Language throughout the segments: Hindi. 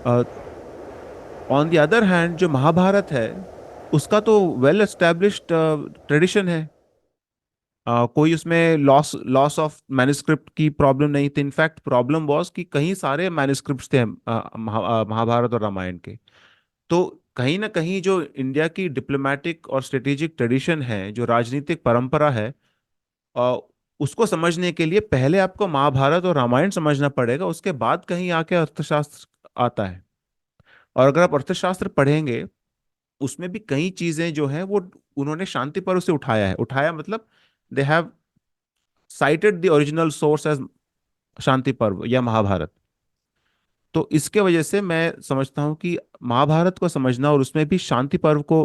ऑन द अदर हैंड जो महाभारत है उसका तो वेल एस्टेब्लिश्ड ट्रेडिशन है। कोई उसमें लॉस लॉस ऑफ मैन्युस्क्रिप्ट की प्रॉब्लम नहीं थी। इनफैक्ट प्रॉब्लम वाज कि कहीं सारे मैन्युस्क्रिप्ट्स थे महाभारत और रामायण के। तो कहीं ना कहीं जो इंडिया की डिप्लोमेटिक और स्ट्रेटेजिक ट्रेडिशन है, जो राजनीतिक परंपरा है, अ, उसको समझने के लिए पहले आपको महाभारत और रामायण समझना पड़ेगा, उसके बाद कहीं आके अर्थशास्त्र आता है। और अगर आप अर्थशास्त्र पढ़ेंगे, उसमें भी कई चीजें जो हैं वो उन्होंने शांति पर उसे उठाया है। उठाया मतलब they have cited the original source as Shanti Parva या महाभारत। तो इसके वजह से मैं समझता हूँ कि महाभारत को समझना और उसमें भी शांति पर्व को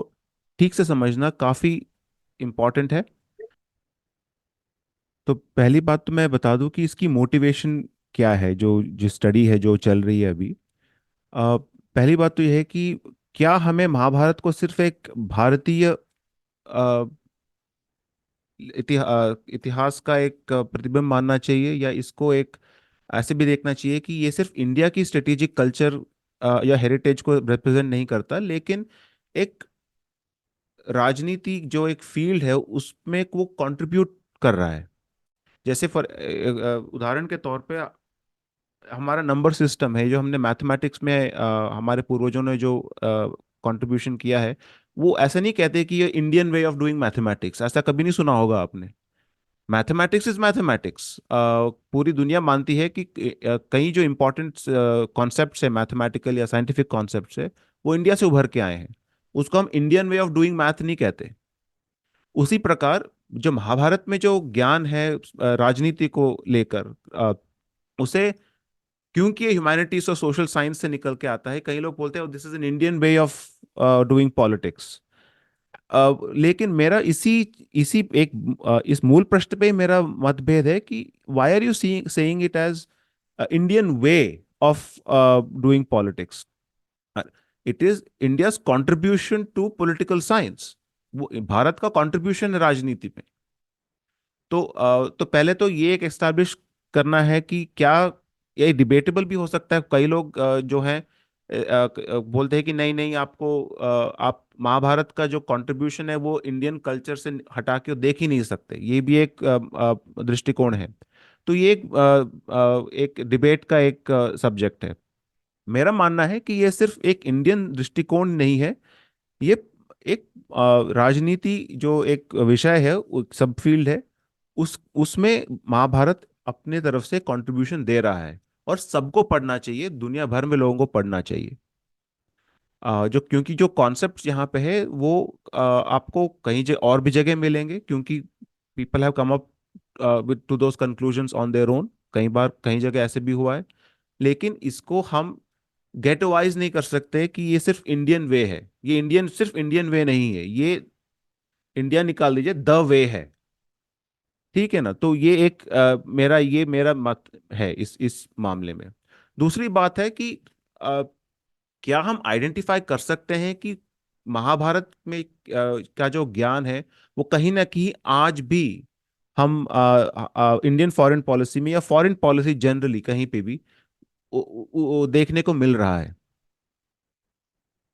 ठीक से समझना काफी इम्पोर्टेंट है। तो पहली बात तो मैं बता दूं कि इसकी मोटिवेशन क्या है, जो स्टडी है जो चल रही है अभी। पहली बात तो यह है कि क्या हमें महाभारत को सिर्फ एक भारतीय इतिहास का एक प्रतिबिंब मानना चाहिए, या इसको एक ऐसे भी देखना चाहिए कि ये सिर्फ इंडिया की स्ट्रेटेजिक कल्चर या हेरिटेज को रिप्रेजेंट नहीं करता, लेकिन एक राजनीति जो एक फील्ड है उसमें वो कंट्रीब्यूट कर रहा है। जैसे फॉर उदाहरण के तौर पे हमारा नंबर सिस्टम है, जो हमने मैथमेटिक्स में हमारे पूर्वजों ने जो कंट्रीब्यूशन किया है, वो ऐसा नहीं कहते कि ये Indian way of doing mathematics, ऐसा कभी नहीं सुना होगा आपने। Mathematics is mathematics. पूरी दुनिया मानती है कि कई जो इंपॉर्टेंट कॉन्सेप्ट्स है, मैथमेटिकल या साइंटिफिक कॉन्सेप्ट्स है, वो इंडिया से उभर के आए हैं। उसको हम Indian way of doing math नहीं कहते। उसी प्रकार जो महाभारत में जो ज्ञान है राजनीति को लेकर, उसे, क्योंकि ये ह्यूमैनिटीज और सोशल साइंस से निकल के आता है, कई लोग बोलते हैं this is an Indian way of doing politics. लेकिन मेरा इसी इसी एक इस मूल प्रश्न पे मेरा मतभेद है कि why are you saying it as Indian way of doing politics. It is India's contribution to political science. वो भारत का कंट्रीब्यूशन है राजनीति में। तो तो पहले तो ये एक एस्टैब्लिश करना है कि क्या ये डिबेटेबल भी हो सकता है। कई लोग जो हैं बोलते हैं कि नहीं नहीं, आपको आप महाभारत का जो कंट्रीब्यूशन है वो इंडियन कल्चर से हटा के देख ही नहीं सकते। ये भी एक दृष्टिकोण है। तो ये एक डिबेट का एक सब्जेक्ट है। मेरा मानना है कि ये सिर्फ एक इंडियन दृष्टिकोण नहीं है। ये एक राजनीति जो एक विषय है, सब फील्ड है, उस उसमें महाभारत अपने तरफ से कंट्रीब्यूशन दे रहा है। और सबको पढ़ना चाहिए, दुनिया भर में लोगों को पढ़ना चाहिए। जो क्योंकि जो कॉन्सेप्ट्स यहाँ पे है वो आपको कहीं और भी जगह मिलेंगे, क्योंकि people have come up with to those conclusions on their own. कई बार कहीं जगह ऐसे भी हुआ है। लेकिन इसको हम गेटोवाइज नहीं कर सकते कि ये सिर्फ इंडियन वे है। ये इंडियन सिर्फ इंडियन वे नहीं है, ये इंडिया निकाल दीजिए, द वे है। ठीक है ना। तो ये एक मेरा मत है इस मामले में। दूसरी बात है कि अ, क्या हम आइडेंटिफाई कर सकते हैं कि महाभारत में का जो ज्ञान है वो कहीं ना कहीं आज भी हम इंडियन फॉरेन पॉलिसी में या फॉरेन पॉलिसी जनरली कहीं पे भी वो देखने को मिल रहा है।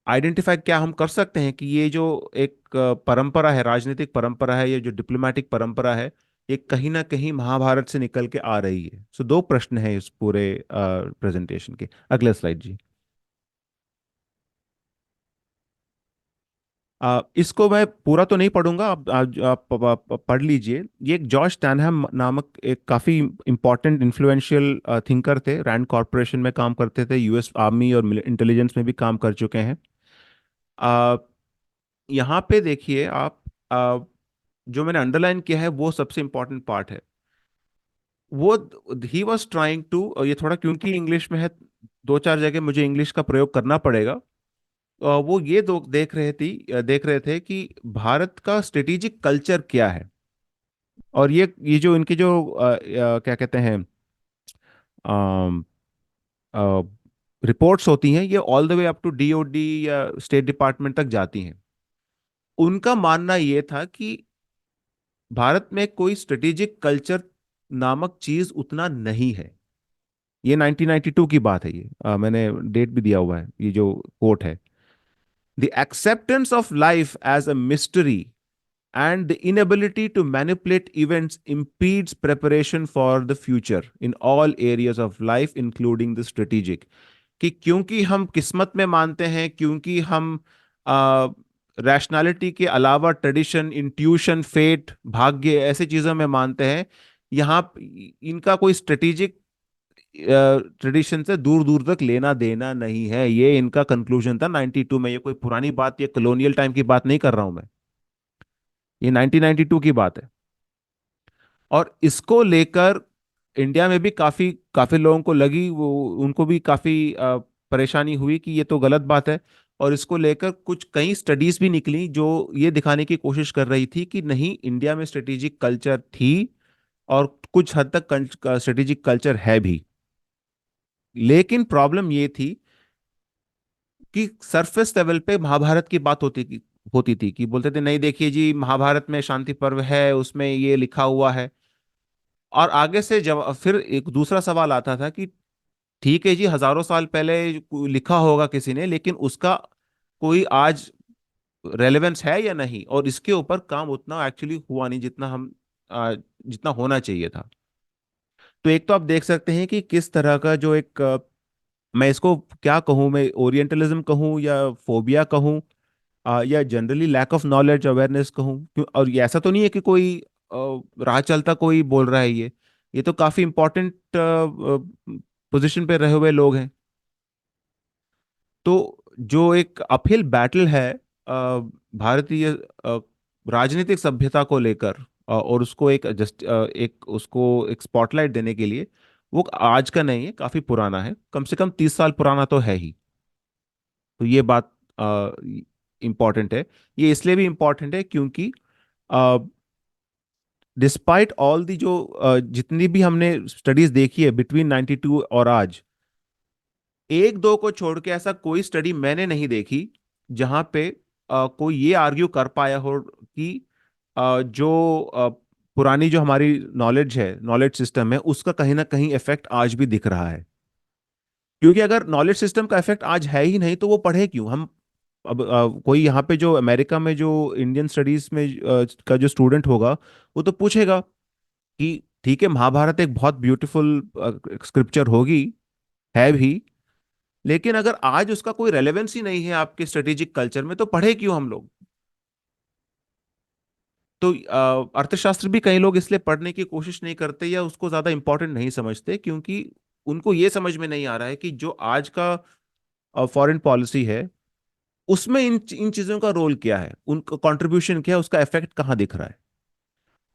आइडेंटिफाई क्या हम कर सकते हैं कि ये जो एक परंपरा है, राजनीतिक परंपरा है, ये जो डिप्लोमेटिक परंपरा है, ये कहीं ना कहीं महाभारत से निकल के आ रही है। सो दो प्रश्न है इस पूरे प्रेजेंटेशन के। अगले स्लाइड जी। इसको मैं पूरा तो नहीं पढ़ूंगा, आप पढ़ लीजिए। ये एक जॉर्ज स्टैनहम नामक एक काफ़ी इंपॉर्टेंट इन्फ्लुएंशियल थिंकर थे। रैंड कॉरपोरेशन में काम करते थे, यूएस आर्मी और इंटेलिजेंस में भी काम कर चुके हैं। आ, यहाँ पे देखिए आप, जो मैंने अंडरलाइन किया है वो सबसे इंपॉर्टेंट पार्ट है। वो ही वॉज ट्राइंग टू, ये थोड़ा क्योंकि इंग्लिश में है, दो चार जगह मुझे इंग्लिश का प्रयोग करना पड़ेगा। वो ये दो देख रहे थे कि भारत का स्ट्रेटेजिक कल्चर क्या है। और ये जो इनके जो क्या कहते हैं रिपोर्ट्स होती हैं, ये all the way up to DOD या स्टेट डिपार्टमेंट तक जाती हैं। उनका मानना ये था कि भारत में कोई स्ट्रेटेजिक कल्चर नामक चीज उतना नहीं है। ये 1992 की बात है, ये मैंने डेट भी दिया हुआ है, ये जो कोट है। The acceptance of life as a mystery and the inability to manipulate events impedes preparation for the future in all areas of life including the strategic। कि क्योंकि हम किस्मत में मानते हैं, क्योंकि हम रैशनैलिटी के अलावा ट्रेडिशन, इंट्यूशन, फेट, भाग्य ऐसे चीजों में मानते हैं, यहाँ इनका कोई स्ट्रेटेजिक ट्रेडिशन से दूर दूर तक लेना देना नहीं है। ये इनका कंक्लूजन था 92 में। ये कोई पुरानी बात, ये कॉलोनियल टाइम की बात नहीं कर रहा हूं मैं, ये 1992 की बात है। और इसको लेकर इंडिया में भी काफी काफी लोगों को लगी, वो उनको भी काफी परेशानी हुई कि ये तो गलत बात है। और इसको लेकर कुछ कई स्टडीज भी निकली जो ये दिखाने की कोशिश कर रही थी कि नहीं, इंडिया में स्ट्रेटेजिक कल्चर थी और कुछ हद तक स्ट्रेटेजिक कल्चर है भी। लेकिन प्रॉब्लम ये थी कि सरफेस लेवल पे महाभारत की बात होती थी कि बोलते थे नहीं देखिए जी, महाभारत में शांति पर्व है, उसमें ये लिखा हुआ है। और आगे से जब फिर एक दूसरा सवाल आता था कि ठीक है जी, हजारों साल पहले लिखा होगा किसी ने, लेकिन उसका कोई आज रेलेवेंस है या नहीं, और इसके ऊपर काम उतना एक्चुअली हुआ नहीं जितना जितना होना चाहिए था। तो एक तो आप देख सकते हैं कि किस तरह का जो एक मैं इसको क्या कहूँ, मैं ओरिएंटलिज्म कहूँ या फोबिया कहूँ, या generally lack of knowledge awareness कहूँ, और ये ऐसा तो नहीं है कि कोई राह चलता कोई बोल रहा है ये तो काफी इंपॉर्टेंट पोजीशन पे रहे हुए लोग हैं। तो जो एक अपहिल बैटल है भारतीय राजनीतिक सभ्यता को लेकर, और उसको एक जस्ट एक उसको एक स्पॉटलाइट देने के लिए, वो आज का नहीं है, काफी पुराना है, कम से कम 30 साल पुराना तो है ही। तो ये बात इम्पॉर्टेंट है। ये इसलिए भी इम्पॉर्टेंट है क्योंकि डिस्पाइट ऑल दी जो जितनी भी हमने स्टडीज देखी है बिटवीन 92 और आज, एक दो को छोड़ के ऐसा कोई स्टडी मैंने नहीं देखी जहां पे कोई ये आर्ग्यू कर पाया हो कि जो पुरानी जो हमारी नॉलेज है, नॉलेज सिस्टम है, उसका कहीं ना कहीं इफेक्ट आज भी दिख रहा है। क्योंकि अगर नॉलेज सिस्टम का इफेक्ट आज है ही नहीं तो वो पढ़े क्यों हम। अब कोई यहाँ पे जो अमेरिका में जो इंडियन स्टडीज में का जो स्टूडेंट होगा, वो तो पूछेगा कि ठीक है, महाभारत एक बहुत ब्यूटीफुल स्क्रिप्चर होगी, है भी, लेकिन अगर आज उसका कोई रेलेवेंस ही नहीं है आपके स्ट्रेटेजिक कल्चर में तो पढ़े क्यों हम लोग। तो अर्थशास्त्र भी कई लोग इसलिए पढ़ने की कोशिश नहीं करते या उसको ज्यादा इंपॉर्टेंट नहीं समझते, क्योंकि उनको ये समझ में नहीं आ रहा है कि जो आज का फॉरेन पॉलिसी है, उसमें इन इन चीजों का रोल क्या है, उनका कंट्रीब्यूशन क्या है, उसका इफेक्ट कहाँ दिख रहा है।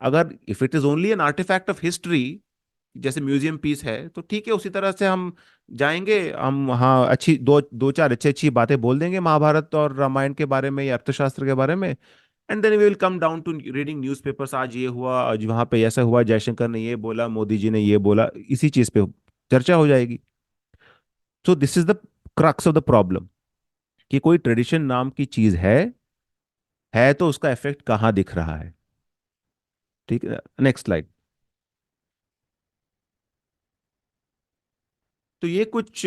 अगर if it is only an artefact of history, जैसे म्यूजियम पीस है, तो ठीक है, उसी तरह से हम जाएंगे, हम हाँ अच्छी दो दो चार अच्छी अच्छी बातें बोल देंगे महाभारत और रामायण के बारे में या अर्थशास्त्र के बारे में, and then we will come down to reading newspapers, आज ये हुआ, आज वहां पे ऐसा हुआ, जयशंकर ने ये बोला, मोदी जी ने ये बोला, इसी चीज पे चर्चा हो जाएगी। So this is the crux of the problem, कि कोई ट्रेडिशन नाम की चीज है तो उसका इफेक्ट कहाँ दिख रहा है। ठीक है, नेक्स्ट स्लाइड। तो ये कुछ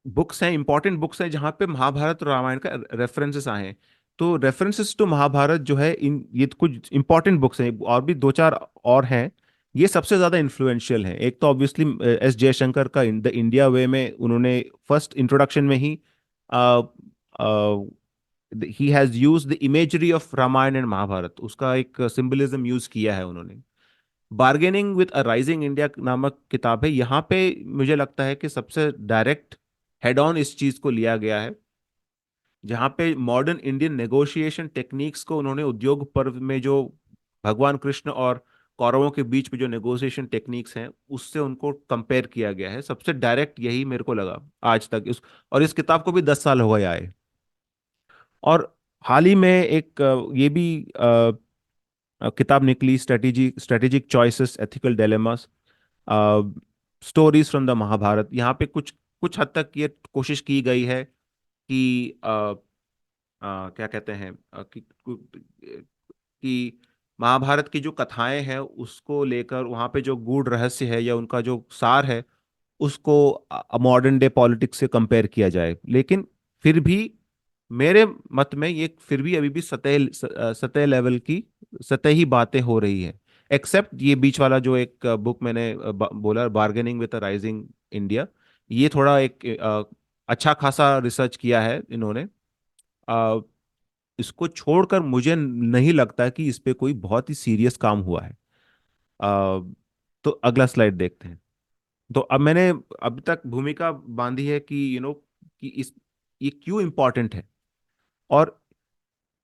बुक्स हैं, इंपॉर्टेंट बुक्स हैं जहाँ पे महाभारत और रामायण का रेफरेंसेस आए हैं। तो रेफरेंसेस टू महाभारत जो है, इन ये तो कुछ इंपॉर्टेंट बुक्स हैं, और भी दो चार और हैं। ये सबसे ज्यादा इन्फ्लुएंशियल हैं। एक तो ऑब्वियसली एस जयशंकर का इन द इंडिया वे में, उन्होंने फर्स्ट इंट्रोडक्शन में he he has use the imagery of Ramayana and Mahabharata, उसका एक सिंबलिज्म यूज किया है उन्होंने। Bargaining with a rising India नामक किताब है, यहाँ पे मुझे लगता है कि सबसे डायरेक्ट हेड ऑन इस चीज को लिया गया है, जहाँ पे मॉडर्न इंडियन नेगोशिएशन टेक्निक्स को उन्होंने उद्योग पर्व में जो भगवान कृष्ण और कौरवों के बीच में जो नेगोशिएशन टेक्निक्स हैं उससे उनको कंपेयर किया गया है। सबसे डायरेक्ट यही मेरे को लगा आज तक और इस किताब को भी 10 साल हो गए आए। और हाल ही में एक ये भी किताब निकली, strategic choices ethical dilemmas, stories from the Mahabharata. यहाँ पे कुछ कुछ हद तक ये कोशिश की गई है कि क्या कहते हैं कि महाभारत की जो कथाएं हैं उसको लेकर वहाँ पे जो गूढ़ रहस्य है या उनका जो सार है, उसको मॉडर्न डे पॉलिटिक्स से कंपेयर किया जाए, लेकिन फिर भी मेरे मत में ये फिर भी अभी भी सतह लेवल की सतही बातें हो रही है। एक्सेप्ट ये बीच वाला जो एक बुक मैंने बोला, बार्गेनिंग विद राइजिंग इंडिया, ये थोड़ा एक अच्छा खासा रिसर्च किया है इन्होंने। अ, इसको छोड़कर मुझे नहीं लगता कि इस पे कोई बहुत ही सीरियस काम हुआ है। अ, तो अगला स्लाइड देखते हैं। तो अब मैंने अभी तक भूमिका बांधी है कि कि इस ये क्यों इम्पोर्टेंट है। और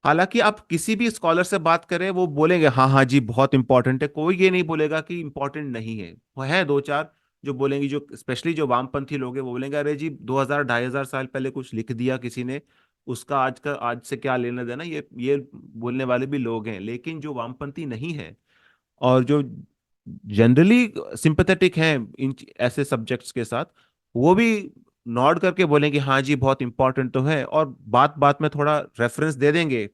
हालांकि आप किसी भी स्कॉलर से बात करें वो बोलेंगे हाँ हाँ जी बहुत इंपॉर्टेंट है, कोई ये नहीं बोलेगा कि इंपॉर्टेंट नहीं है। वो है दो चार जो बोलेंगे, जो स्पेशली जो वामपंथी लोग हैं वो बोलेंगे अरे जी 2000 2500 साल पहले कुछ लिख दिया किसी ने, उसका आज से क्या लेना देना, ये बोलने वाले भी लोग हैं। लेकिन जो वामपंथी नहीं है और जो जनरली सिंपैथेटिक हैं इन ऐसे सब्जेक्ट्स के साथ, वो भी नॉड करके बोलेंगे हाँ जी बहुत इंपॉर्टेंट तो है, और बात बात में थोड़ा रेफरेंस दे देंगे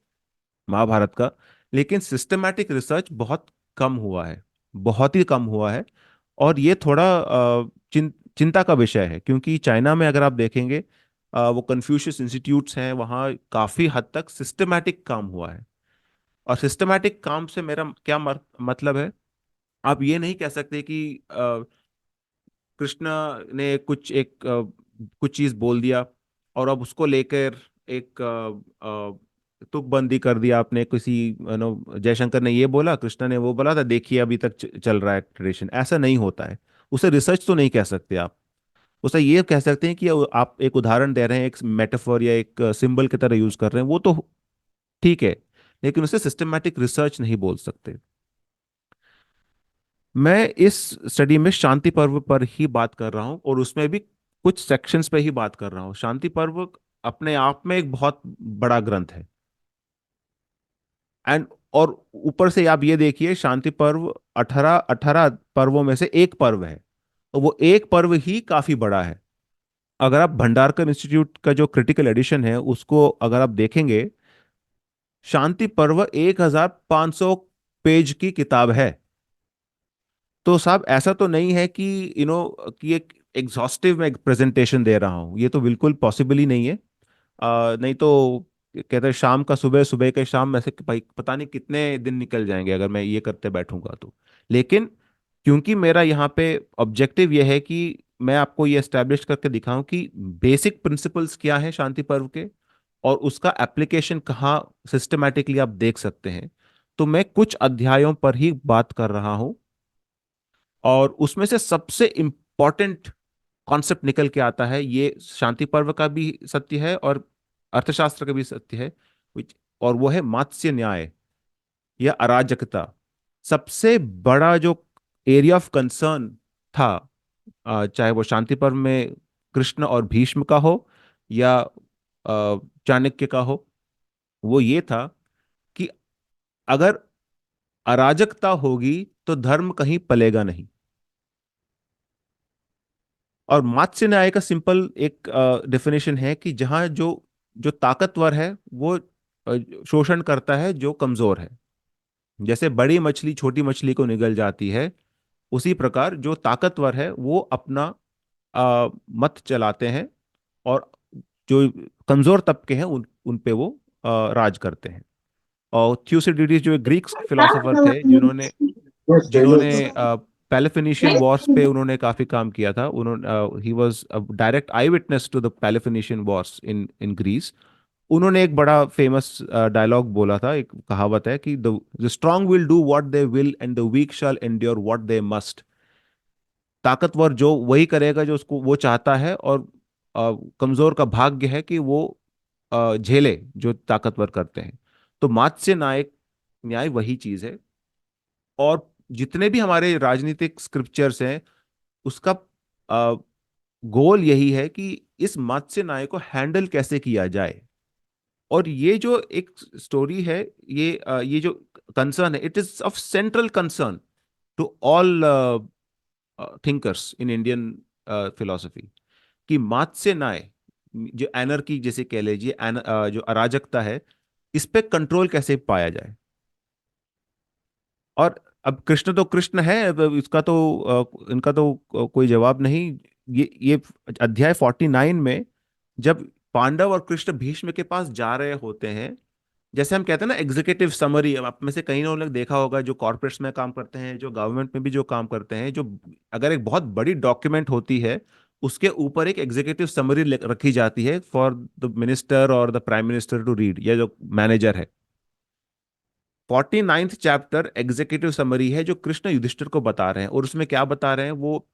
महाभारत का। लेकिन सिस्टमैटिक रिसर्च बहुत कम हुआ है, बहुत ही कम हुआ है। और ये थोड़ा चिंता का विषय है, क्योंकि चाइना में अगर आप देखेंगे वो कन्फ्यूशियस इंस्टीट्यूट्स हैं, वहाँ काफ़ी हद तक सिस्टमैटिक काम हुआ है। और सिस्टमैटिक काम से मेरा क्या मतलब है, आप ये नहीं कह सकते कि कृष्ण ने कुछ चीज बोल दिया और अब उसको लेकर एक तुकबंदी कर दिया आपने किसी जयशंकर ने ये बोला, कृष्ण ने वो बोला था, देखिए अभी तक चल रहा है ट्रेडिशन। ऐसा नहीं होता है। उसे रिसर्च तो नहीं कह सकते आप। उसे ये कह सकते हैं कि आप एक उदाहरण दे रहे हैं, एक मेटाफर या एक सिंबल की तरह यूज कर रहे हैं, वो तो ठीक है। लेकिन उसे सिस्टमैटिक रिसर्च नहीं बोल सकते। मैं इस स्टडी में शांति पर्व पर ही बात कर रहा हूँ, और उसमें भी कुछ सेक्शंस पे ही बात कर रहा हूँ। शांति पर्व अपने आप में एक बहुत बड़ा ग्रंथ है। एंड और ऊपर से आप ये देखिए, शांति पर्व 18 18 पर्वों में से एक पर्व है, तो वो एक पर्व ही काफी बड़ा है। अगर आप भंडारकर इंस्टीट्यूट का जो क्रिटिकल एडिशन है उसको अगर आप देखेंगे, शांति पर्व 1500 पेज की किताब है। तो साहब ऐसा तो नहीं है कि कि एक एग्जॉस्टिव मैं प्रेजेंटेशन दे रहा हूँ, ये तो बिल्कुल पॉसिबल ही नहीं है। नहीं तो कहते हैं शाम का सुबह, सुबह के शाम, ऐसे कि भाई पता नहीं कितने दिन निकल जाएंगे अगर मैं ये करते बैठूंगा तो। लेकिन क्योंकि मेरा यहाँ पे ऑब्जेक्टिव ये है कि मैं आपको ये एस्टेब्लिश करके दिखाऊं कि बेसिक प्रिंसिपल्स क्या है शांति पर्व के, और उसका एप्लीकेशन कहाँ सिस्टमैटिकली आप देख सकते हैं। तो मैं कुछ अध्यायों पर ही बात कर रहा हूँ, और उसमें से सबसे इंपॉर्टेंट कॉन्सेप्ट निकल के आता है। ये शांति पर्व का भी सत्य है और अर्थशास्त्र का भी सत्य है, और वो है मात्स्य न्याय या अराजकता। सबसे बड़ा जो एरिया ऑफ कंसर्न था, चाहे वो शांति पर्व में कृष्ण और भीष्म का हो या चाणक्य का हो, वो ये था कि अगर अराजकता होगी तो धर्म कहीं पलेगा नहीं। और मात्स्य न्याय का सिंपल एक डेफिनेशन है कि जहां जो जो ताकतवर है वो शोषण करता है जो कमजोर है। जैसे बड़ी मछली छोटी मछली को निगल जाती है, उसी प्रकार जो ताकतवर है वो अपना मत चलाते हैं, और जो कमजोर तबके हैं उन पे वो राज करते हैं। और थ्यूसिडिडीज जो एक ग्रीक फिलोसोफर थे, जिन्होंने जिन्होंने पेलोफिनिशियन वॉर्स पे उन्होंने काफी काम किया था। उन्होंने he was direct eye witness to the Peloponnesian wars in in Greece. उन्होंने एक बड़ा फेमस डायलॉग बोला था, एक कहावत है कि the strong will do what they will and the weak shall endure what they must. ताकतवर जो वही करेगा जो उसको वो चाहता है, और कमजोर का भाग्य है कि वो झेले जो ताकतवर करते हैं। तो मात्स्य न्याय न्याय वही चीज है। और जितने भी हमारे राजनीतिक स्क्रिप्चर्स हैं, उसका गोल यही है कि इस मत्स्य न्याय को हैंडल कैसे किया जाए। और ये जो एक स्टोरी है, ये जो कंसर्न है, it is of central concern to all thinkers in Indian philosophy, कि मत्स्य न्याय, जो एनर्की जैसे कह लीजिए, जो अराजकता है, इस पे कंट्रोल कैसे पाया जाए। और अब कृष्ण तो कृष्ण है, अब इसका तो इनका तो कोई जवाब नहीं। ये अध्याय 49 में जब पांडव और कृष्ण भीष्म के पास जा रहे होते हैं, जैसे हम कहते हैं ना एग्जीक्यूटिव समरी, अब आप में से कई लोगों ने देखा होगा जो कॉर्पोरेट्स में काम करते हैं, जो गवर्नमेंट में भी जो काम करते हैं, जो अगर एक बहुत बड़ी डॉक्यूमेंट होती है उसके ऊपर एक एग्जीक्यूटिव समरी रखी जाती है फॉर द मिनिस्टर और the prime minister to read, या जो मैनेजर है। 49th चैप्टर एग्जीक्यूटिव समरी है जो कृष्ण युधिष्ठिर को बता रहे हैं, और उसमें क्या बता रहे हैं, वो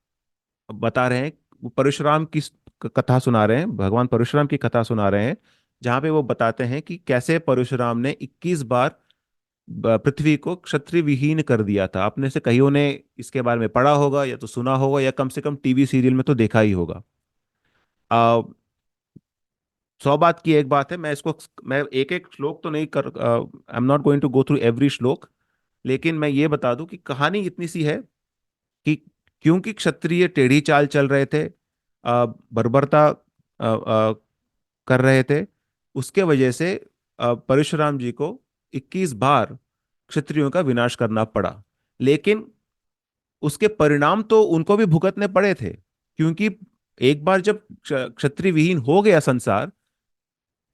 बता रहे हैं, वो परशुराम की कथा सुना रहे हैं, भगवान परशुराम की कथा सुना रहे हैं, जहां पे वो बताते हैं कि कैसे परशुराम ने 21 बार पृथ्वी को क्षत्रिय विहीन कर दिया था। आपने से कईयों ने इसके बारे में पढ़ा होगा, या तो सुना होगा, या कम से कम टीवी सीरियल में तो देखा ही होगा। आ, 100 बात की एक बात है, मैं एक एक श्लोक तो नहीं कर, I am not going to go through every shloka, लेकिन मैं ये बता दूं कि कहानी इतनी सी है कि क्योंकि क्षत्रिय टेढ़ी चाल चल रहे थे, बर्बरता कर रहे थे, उसके वजह से परशुराम जी को 21 बार क्षत्रियों का विनाश करना पड़ा। लेकिन उसके परिणाम तो उनको भी भुगतने पड़े थे, क्योंकि एक बार जब क्षत्रिय विहीन हो गया संसार,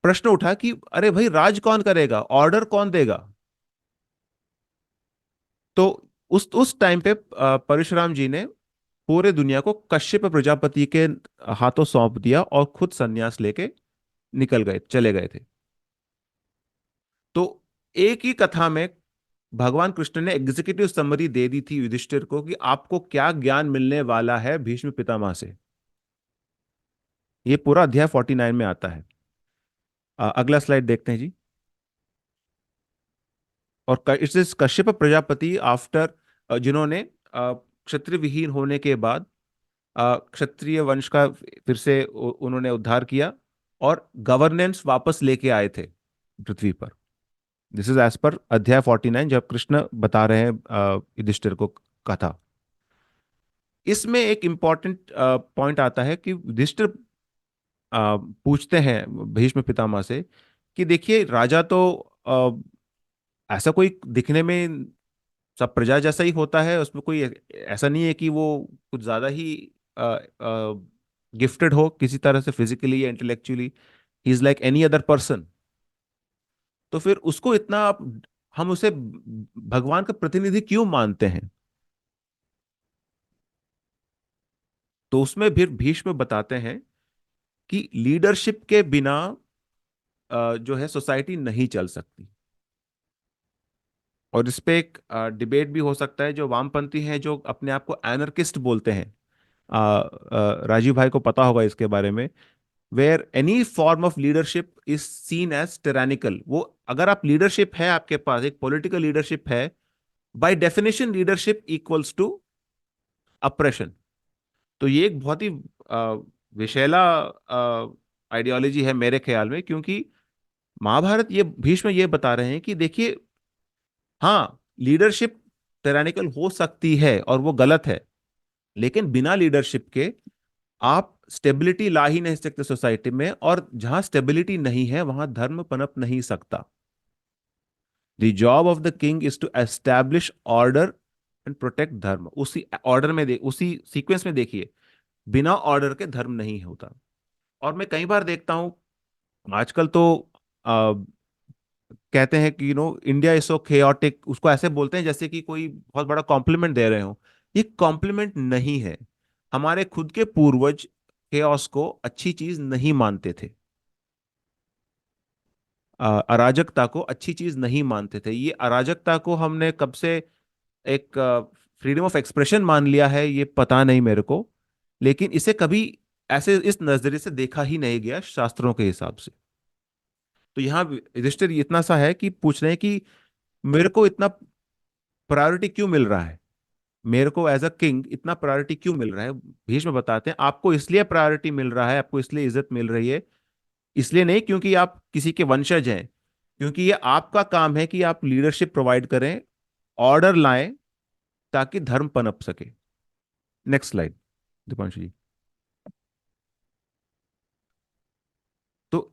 प्रश्न उठा कि अरे भाई राज कौन करेगा, ऑर्डर कौन देगा। तो उस टाइम पे परशुराम जी ने पूरे दुनिया को कश्यप प्रजापति के हाथों सौंप दिया और खुद संन्यास लेके निकल गए, चले गए थे। तो एक ही कथा में भगवान कृष्ण ने एग्जीक्यूटिव समरी दे दी थी युधिष्ठिर को कि आपको क्या ज्ञान मिलने वाला है भीष्म पितामह से। ये पूरा अध्याय 49 में आता है। अगला स्लाइड देखते हैं जी। और इट्स कश्यप प्रजापति आफ्टर, जिन्होंने क्षत्रिय विहीन होने के बाद क्षत्रिय वंश का फिर से उन्होंने उद्धार किया और गवर्नेंस वापस लेके आए थे पृथ्वी पर। दिस इज एज पर अध्याय 49, जब कृष्ण बता रहे हैं युधिष्ठिर को कथा। इसमें एक इंपॉर्टेंट पॉइंट आता है कि युधिष्ठिर पूछते हैं भीष्म पितामह से कि देखिए राजा तो ऐसा कोई दिखने में सब प्रजा जैसा ही होता है, उसमें कोई ऐसा नहीं है कि वो कुछ ज्यादा ही गिफ्टेड हो किसी तरह से फिजिकली या intellectually. He is like any other person. तो फिर उसको इतना हम उसे भगवान का प्रतिनिधि क्यों मानते हैं। तो उसमें फिर भीष्म बताते हैं कि लीडरशिप के बिना जो है सोसाइटी नहीं चल सकती। और इस पे एक डिबेट भी हो सकता है, जो वामपंथी हैं जो अपने आप को एनर्किस्ट बोलते हैं, राजीव भाई को पता होगा इसके बारे में, where any form of leadership is seen as tyrannical. वो अगर आप लीडरशिप है, आपके पास एक पॉलिटिकल लीडरशिप है, by definition leadership equals to oppression. तो ये एक बहुत ही विशैला आइडियोलॉजी है मेरे ख्याल में, क्योंकि महाभारत ये भीष्म ये बता रहे हैं कि देखिए, हाँ लीडरशिप टिरानिकल हो सकती है और वो गलत है, लेकिन बिना लीडरशिप के आप स्टेबिलिटी ला ही नहीं सकते सोसाइटी में, और जहां स्टेबिलिटी नहीं है वहां धर्म पनप नहीं सकता। The job of the king is to establish order and protect dharma. उसी ऑर्डर में उसी सीक्वेंस में देखिए, बिना ऑर्डर के धर्म नहीं होता। और मैं कई बार देखता हूं आजकल तो आ, कहते हैं कि इंडिया इज सो केओटिक, उसको ऐसे बोलते हैं जैसे कि कोई बहुत बड़ा कॉम्प्लीमेंट दे रहे हो। ये कॉम्प्लीमेंट नहीं है। हमारे खुद के पूर्वज केओस को अच्छी चीज नहीं मानते थे, अराजकता को अच्छी चीज नहीं मानते थे। ये अराजकता को हमने कब से एक फ्रीडम ऑफ एक्सप्रेशन मान लिया है ये पता नहीं मेरे को, लेकिन इसे कभी ऐसे इस नजरिए से देखा ही नहीं गया शास्त्रों के हिसाब से। तो यहाँ युधिष्ठिर इतना सा है कि पूछ रहे हैं कि मेरे को इतना प्रायोरिटी क्यों मिल रहा है, मेरे को एज अ किंग इतना प्रायोरिटी क्यों मिल रहा है। भीष्म बताते हैं आपको इसलिए प्रायोरिटी मिल रहा है, आपको इसलिए इज्जत मिल रही है, इसलिए नहीं क्योंकि आप किसी के वंशज हैं, क्योंकि ये आपका काम है कि आप लीडरशिप प्रोवाइड करें, ऑर्डर लाएं, ताकि धर्म पनप सके। नेक्स्ट स्लाइड दीपांशु जी। तो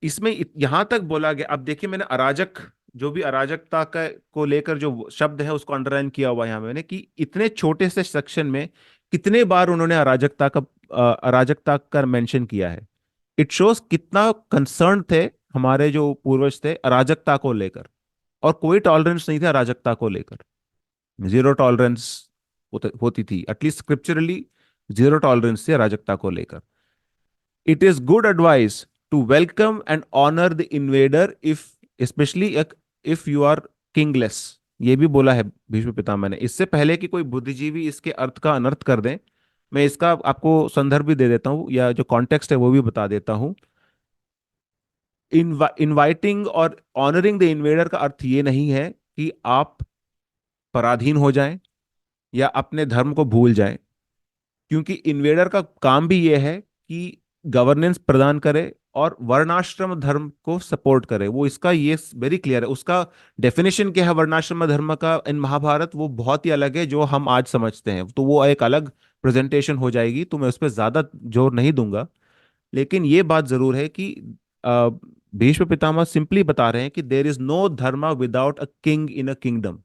इसमें यहां तक बोला गया, अब देखिए मैंने अराजक, जो भी अराजकता का को लेकर जो शब्द है उसको अंडरलाइन किया हुआ है यहाँ मैंने, कि इतने छोटे से सेक्शन में कितने बार उन्होंने अराजकता का अराजकता का मेंशन किया है। इट शोज कितना कंसर्न थे हमारे जो पूर्वज थे अराजकता को लेकर, और कोई टॉलरेंस नहीं था अराजकता को लेकर। जीरो टॉलरेंस होती थी, एटलीस्ट स्क्रिप्चरली जीरो टॉलरेंस थी अराजकता को लेकर। It is good advice to welcome and honour the invader if, especially if you are kingless. ये भी बोला है भीष्म पितामह ने, इससे पहले कि कोई बुद्धिजीवी इसके अर्थ का अनर्थ कर दे। मैं इसका आपको संदर्भ भी दे देता हूँ, या जो कॉन्टेक्स्ट है वो भी बता देता हूँ। इनवाइटिंग और ऑनरिंग द इन्वेडर का अर्थ ये नहीं है कि आप पराधीन हो जाएं या अपने धर्म को भूल जाएं, क्योंकि इन्वेडर का काम भी ये है कि गवर्नेंस प्रदान करे और वर्णाश्रम धर्म को सपोर्ट करे। वो इसका ये वेरी क्लियर है, उसका डेफिनेशन क्या है वर्णाश्रम धर्म का इन महाभारत, वो बहुत ही अलग है जो हम आज समझते हैं, तो वो एक अलग प्रेजेंटेशन हो जाएगी, तो मैं उस पर ज्यादा जोर नहीं दूंगा। लेकिन ये बात जरूर है कि अ, भीष्म पितामह सिंपली बता रहे हैं कि there is no dharma without a king in a kingdom.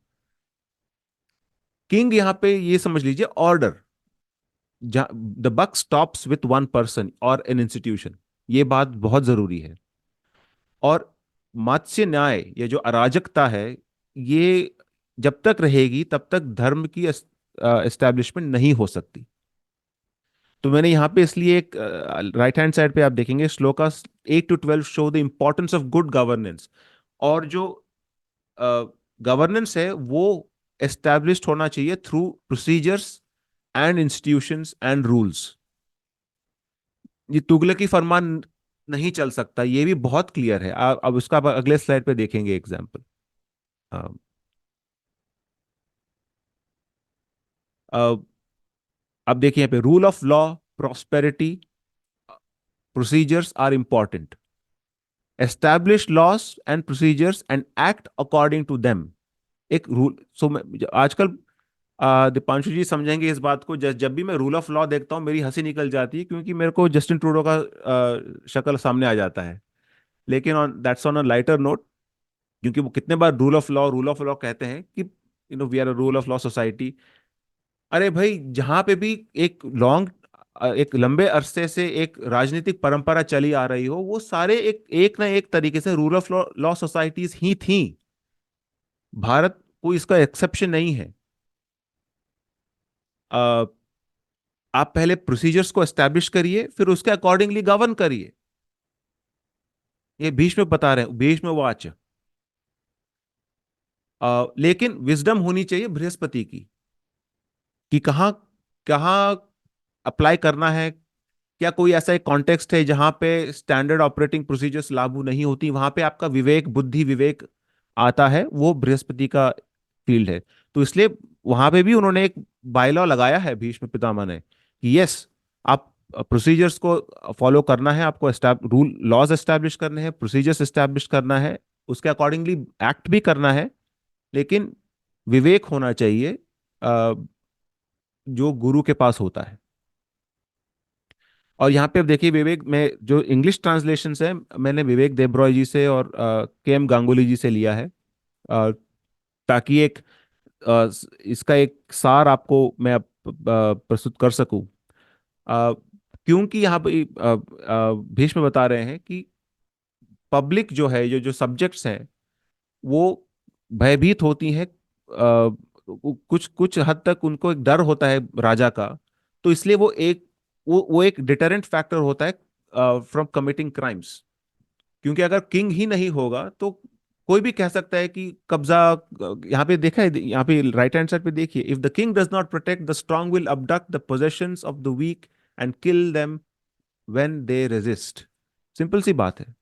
King यहाँ पे ये समझ लीजिए order, the buck stops with one person और एन इंस्टीट्यूशन। ये बात बहुत जरूरी है। और मात्स्य न्याय, ये जो अराजकता है, ये जब तक रहेगी तब तक धर्म की एस्टैब्लिशमेंट नहीं हो सकती। तो मैंने यहाँ पे इसलिए एक राइट हैंड साइड पे आप देखेंगे shloka 8 to 12 show the importance of good governance. और जो गवर्नेंस है वो एस्टैब्लिश्ड होना चाहिए through procedures and institutions and rules. ये तुगलकी फरमान नहीं चल सकता, ये भी बहुत क्लियर है। अब उसका आप अगले स्लाइड पे देखेंगे एग्जाम्पल। अब देखिए यहाँ पे rule of law, prosperity, procedures are important. Establish laws and procedures and act according to them. एक रूल, आजकल दीपांशु जी समझेंगे इस बात को, जब भी मैं रूल ऑफ लॉ देखता हूँ मेरी हंसी निकल जाती है, क्योंकि मेरे को जस्टिन ट्रूडो का शक्ल सामने आ जाता है। लेकिन on that's on a lighter note, क्योंकि वो कितने बार रूल ऑफ लॉ कहते हैं कि we are a rule of law society. अरे भाई, जहां पे भी एक लंबे अरसे से एक राजनीतिक परंपरा चली आ रही हो, वो सारे एक एक ना एक तरीके से rule of law law societies ही थी। भारत कोई इसका एक्सेप्शन नहीं है। अ, आप पहले प्रोसीजर्स को एस्टैब्लिश करिए, फिर उसके अकॉर्डिंगली गवर्न करिए। ये भीष्म बता रहे हैं, भीष्म वाच। लेकिन विजडम होनी चाहिए बृहस्पति की, कि कहाँ कहाँ अप्लाई करना है। क्या कोई ऐसा एक कॉन्टेक्स्ट है जहां पे स्टैंडर्ड ऑपरेटिंग प्रोसीजर्स लागू नहीं होती, वहां पे आपका विवेक, बुद्धि विवेक आता है, वो बृहस्पति का फील्ड है। तो इसलिए वहां पे भी उन्होंने एक बायलॉ लगाया है भीष्म पितामह ने कि यस, आप प्रोसीजर्स को फॉलो करना है, आपको रूल लॉज एस्टैब्लिश करने हैं, प्रोसीजर्स एस्टैब्लिश करना है, उसके अकॉर्डिंगली एक्ट भी करना है। लेकिन विवेक होना चाहिए अ, जो गुरु के पास होता है। और यहाँ पे अब देखिए, विवेक में जो इंग्लिश ट्रांसलेशन है, मैंने विवेक देबरॉय जी से और के एम गांगुली जी से लिया है, अ, ताकि एक इसका एक सार आपको मैं प्रस्तुत कर सकूं। अ, क्योंकि यहाँ पे भीष्म बता रहे हैं कि पब्लिक जो है, जो जो सब्जेक्ट्स हैं, वो भयभीत होती हैं। कुछ कुछ हद तक उनको एक डर होता है राजा का। तो इसलिए वो एक डिटरेंट फैक्टर होता है फ्रॉम कमिटिंग क्राइम्स। क्योंकि अगर किंग ही नहीं होगा तो कोई भी कह सकता है कि कब्जा, यहाँ पे देखा है, यहाँ पे राइट हैंड साइड पे देखिए, if the king does not protect the strong will abduct the possessions of the weak and kill them when they resist. Simple सी बात है,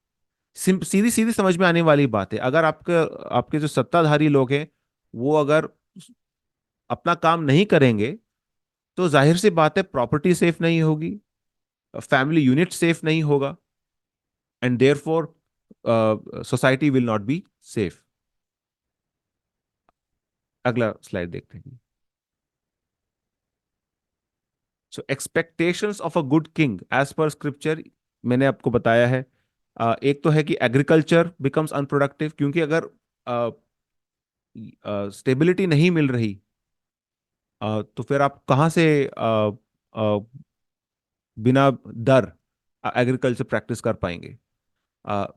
सीधी सीधी समझ में आने वाली बात है। अगर आपके आपके जो सत्ताधारी लोग हैं, वो अगर अपना काम नहीं करेंगे, तो जाहिर सी बात है प्रॉपर्टी सेफ नहीं होगी, फैमिली यूनिट सेफ नहीं होगा, and therefore society will not be safe. अगला स्लाइड देखते हैं। So expectations of a good king as per scripture, मैंने आपको बताया है। एक तो है कि एग्रीकल्चर बिकम्स अनप्रोडक्टिव, क्योंकि अगर स्टेबिलिटी नहीं मिल रही, तो फिर आप कहाँ से बिना डर एग्रीकल्चर प्रैक्टिस कर पाएंगे।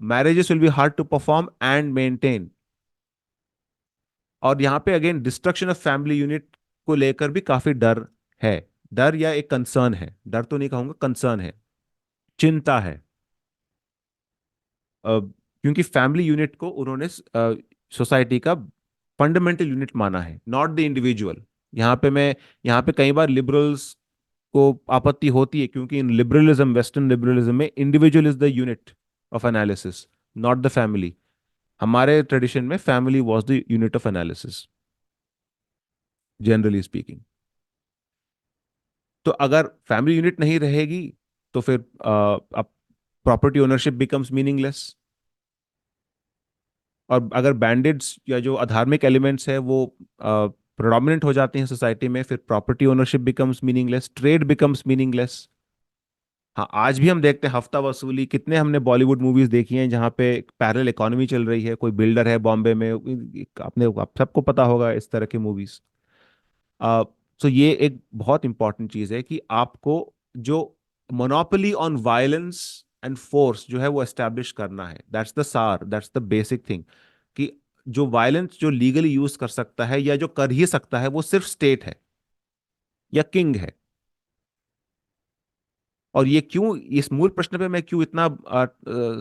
Marriages will be hard to perform and maintain. और यहाँ पे again destruction of family unit को लेकर भी काफी डर है। डर या एक कंसर्न है, डर तो नहीं कहूंगा, कंसर्न है, चिंता है। क्योंकि फैमिली यूनिट को उन्होंने सोसाइटी का फंडामेंटल यूनिट माना है, नॉट द इंडिविजुअल। यहाँ पे कई बार लिबरल्स को आपत्ति होती है, क्योंकि इन लिबरलिज्म, वेस्टर्न लिबरलिज्म में individual is the unit of analysis, not the family. हमारे ट्रेडिशन में family was the unit of analysis, generally speaking. तो अगर फैमिली यूनिट नहीं रहेगी तो फिर अब प्रॉपर्टी ओनरशिप बिकम्स मीनिंगलेस। और अगर बैंडेड्स या जो अधार्मिक एलिमेंट्स है वो प्रोडोमिनेंट हो जाते हैं सोसाइटी में, फिर property ownership becomes meaningless, trade becomes meaningless. हाँ, आज भी हम देखते हैं हफ्ता वसूली, कितने हमने बॉलीवुड मूवीज देखी हैं जहाँ पे पैरेलल इकोनॉमी चल रही है, कोई बिल्डर है बॉम्बे में, आपने आप सबको पता होगा इस तरह की मूवीज। सो ये एक बहुत इंपॉर्टेंट चीज है कि आपको जो monopoly on violence and force जो है वो एस्टेब्लिश करना है। दैट्स द सार, दैट्स द बेसिक थिंग। कि जो वायलेंस जो लीगली यूज कर सकता है या जो कर ही सकता है वो सिर्फ स्टेट है या किंग है। और ये क्यों, इस मूल प्रश्न पे मैं क्यों इतना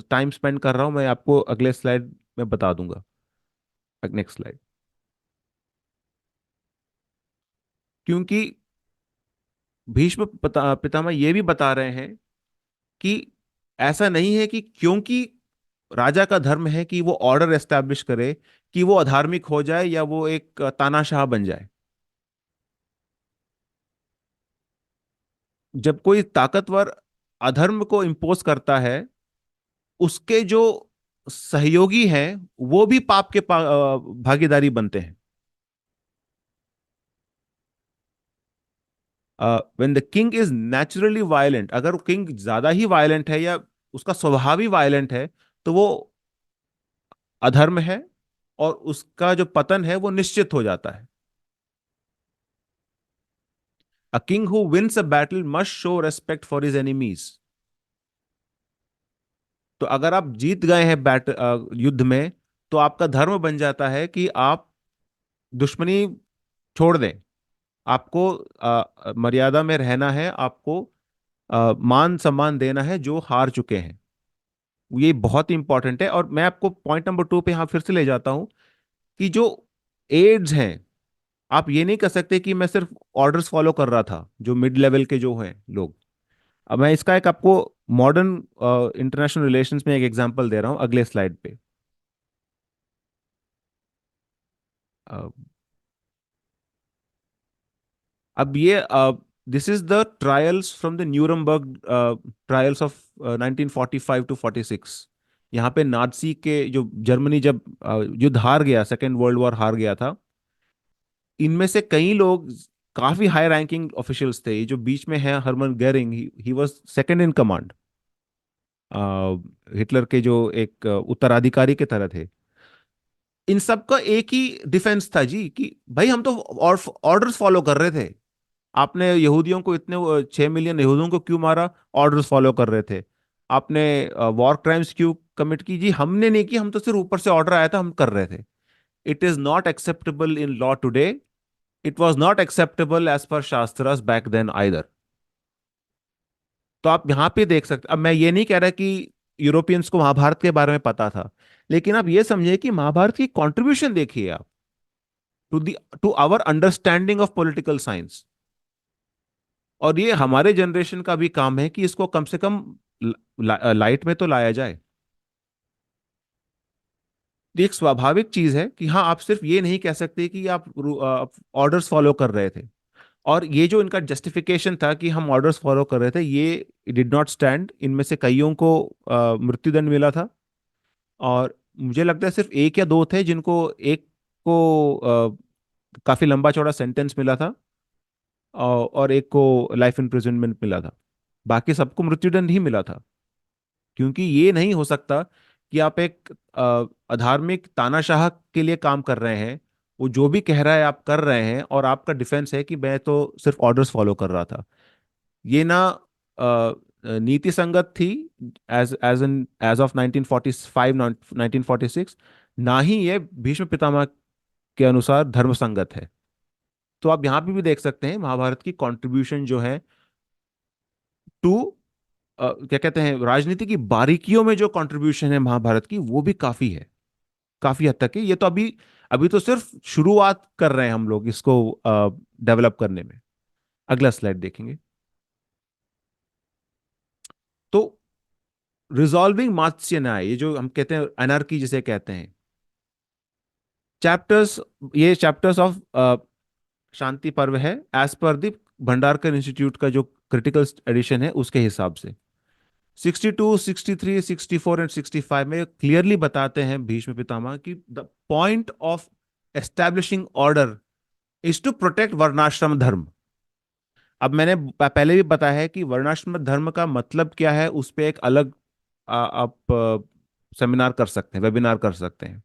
टाइम स्पेंड कर रहा हूं, मैं आपको अगले स्लाइड में बता दूंगा। Next slide. क्योंकि पितामह ये भी बता रहे हैं कि ऐसा नहीं है कि क्योंकि राजा का धर्म है कि वो ऑर्डर एस्टैब्लिश करे, कि वो अधार्मिक हो जाए या वो एक तानाशाह बन जाए। जब कोई ताकतवर अधर्म को इम्पोज करता है, उसके जो सहयोगी हैं वो भी पाप के भागीदारी बनते हैं। When the king is naturally violent, अगर किंग ज्यादा ही वायलेंट है या उसका स्वभाव ही वायलेंट है, तो वो अधर्म है और उसका जो पतन है वो निश्चित हो जाता है। A king who wins a battle must show respect for his enemies. तो अगर आप जीत गए हैं युद्ध में, तो आपका धर्म बन जाता है कि आप दुश्मनी छोड़ दें। आपको मर्यादा में रहना है, आपको मान सम्मान देना है जो हार चुके हैं। ये बहुत ही इंपॉर्टेंट है। और मैं आपको पॉइंट नंबर 2 पे यहाँ फिर से ले जाता हूँ कि जो एड्स हैं, आप ये नहीं कह सकते कि मैं सिर्फ ऑर्डर्स फॉलो कर रहा था, जो मिड लेवल के जो हैं लोग। अब मैं इसका एक आपको मॉडर्न इंटरनेशनल रिलेशंस में एक एग्जांपल दे रहा हूँ अगले स्लाइड पे। अ, अब ये this is the trials from the Nuremberg trials of 1945 to 46। यहाँ पे नाजी के जो जर्मनी जब युद्ध हार गया, सेकेंड वर्ल्ड वॉर हार गया था, इनमें से कई लोग काफी हाई रैंकिंग ऑफिशियल्स थे। ये जो बीच में है Hermann Goering, he was second in command, Hitler के जो एक उत्तराधिकारी के तरह थे। इन सब का एक ही डिफेंस था जी, कि भाई हम तो ऑर्डर्स फॉलो कर रहे थे। आपने यहूदियों को इतने 6 मिलियन यहूदियों को क्यों मारा? ऑर्डर्स फॉलो कर रहे थे। आपने वॉर क्राइम्स क्यों कमिट की? जी हमने नहीं की, हम तो सिर्फ ऊपर से ऑर्डर आया था, हम कर रहे थे। It is not acceptable in law today. It was not acceptable as per shastras back then either. तो आप यहाँ पे देख सकते, अब मैं ये नहीं कह रहा कि यूरोपियंस को महाभारत के बारे में पता था, लेकिन आप ये समझिए कि महाभारत की कंट्रीब्यूशन देखिए आप to the to our understanding of political science. और ये हमारे जनरेशन का भी काम है कि इसको कम से कम लाइट में तो लाया जाए। ये एक स्वाभाविक चीज है कि हाँ, आप सिर्फ ये नहीं कह सकते कि आप ऑर्डर्स फॉलो कर रहे थे। और ये जो इनका जस्टिफिकेशन था कि हम ऑर्डर्स फॉलो कर रहे थे, ये डिड नॉट स्टैंड। इनमें से कईयों को मृत्युदंड मिला था। और मुझे लगता है सिर्फ एक या दो थे जिनको, एक को काफी लंबा चौड़ा सेंटेंस मिला था, और एक को लाइफ इम्प्रिजनमेंट मिला था। बाकी सबको मृत्युदंड ही मिला था। क्योंकि ये नहीं हो सकता कि आप एक अधार्मिक तानाशाह के लिए काम कर रहे हैं, वो जो भी कह रहा है आप कर रहे हैं, और आपका डिफेंस है कि मैं तो सिर्फ ऑर्डर्स फॉलो कर रहा था। ये ना नीति संगत थी एज ऑफ 1945 1946, ना ही ये भीष्म पितामह के अनुसार धर्म संगत है। तो आप यहाँ पे भी देख सकते हैं महाभारत की कंट्रीब्यूशन जो है टू क्या कहते हैं, राजनीति की बारीकियों में जो कंट्रीब्यूशन है महाभारत की, वो भी काफी है, काफी हद तक है। ये तो अभी अभी तो सिर्फ शुरुआत कर रहे हैं हम लोग इसको डेवलप करने में। अगला स्लाइड देखेंगे। तो रिजॉल्विंग मात्स्य न्याय, ये जो हम कहते हैं अनार्की जिसे कहते हैं, चैप्टर्स, ये चैप्टर्स ऑफ शांति पर्व है as per the Bhandarkar institute का जो क्रिटिकल एडिशन है उसके हिसाब से। 62, 63, 64 एंड 65 में क्लियरली बताते हैं भीष्म पितामह कि the point of establishing order is to protect varnashrama dharma. अब मैंने पहले भी बताया है कि वर्णाश्रम धर्म का मतलब क्या है, उस पे एक अलग आप सेमिनार कर सकते हैं, वेबिनार कर सकते हैं।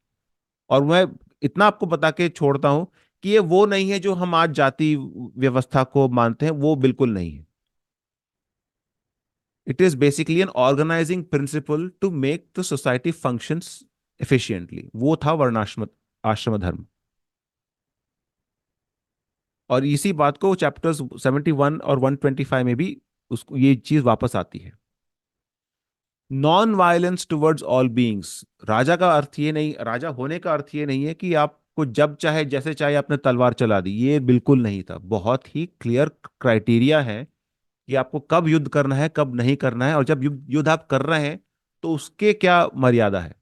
और मैं इतना आपको बता के छोड़ता हूं कि ये वो नहीं है जो हम आज जाति व्यवस्था को मानते हैं, वो बिल्कुल नहीं है। It is basically an organising principle to make the society functions efficiently. वो था वर्णाश्रम आश्रम धर्म। और इसी बात को चैप्टर्स 71 और 125 में भी उसको ये चीज वापस आती है। Non violence towards all beings, राजा का अर्थ ये नहीं, राजा होने का अर्थ ये नहीं है कि आपको जब चाहे जैसे चाहे आपने तलवार चला दी, ये बिल्कुल नहीं था। बहुत ही क्लियर क्राइटेरिया है कि आपको कब युद्ध करना है, कब नहीं करना है, और जब युद्ध आप कर रहे हैं तो उसके क्या मर्यादा है।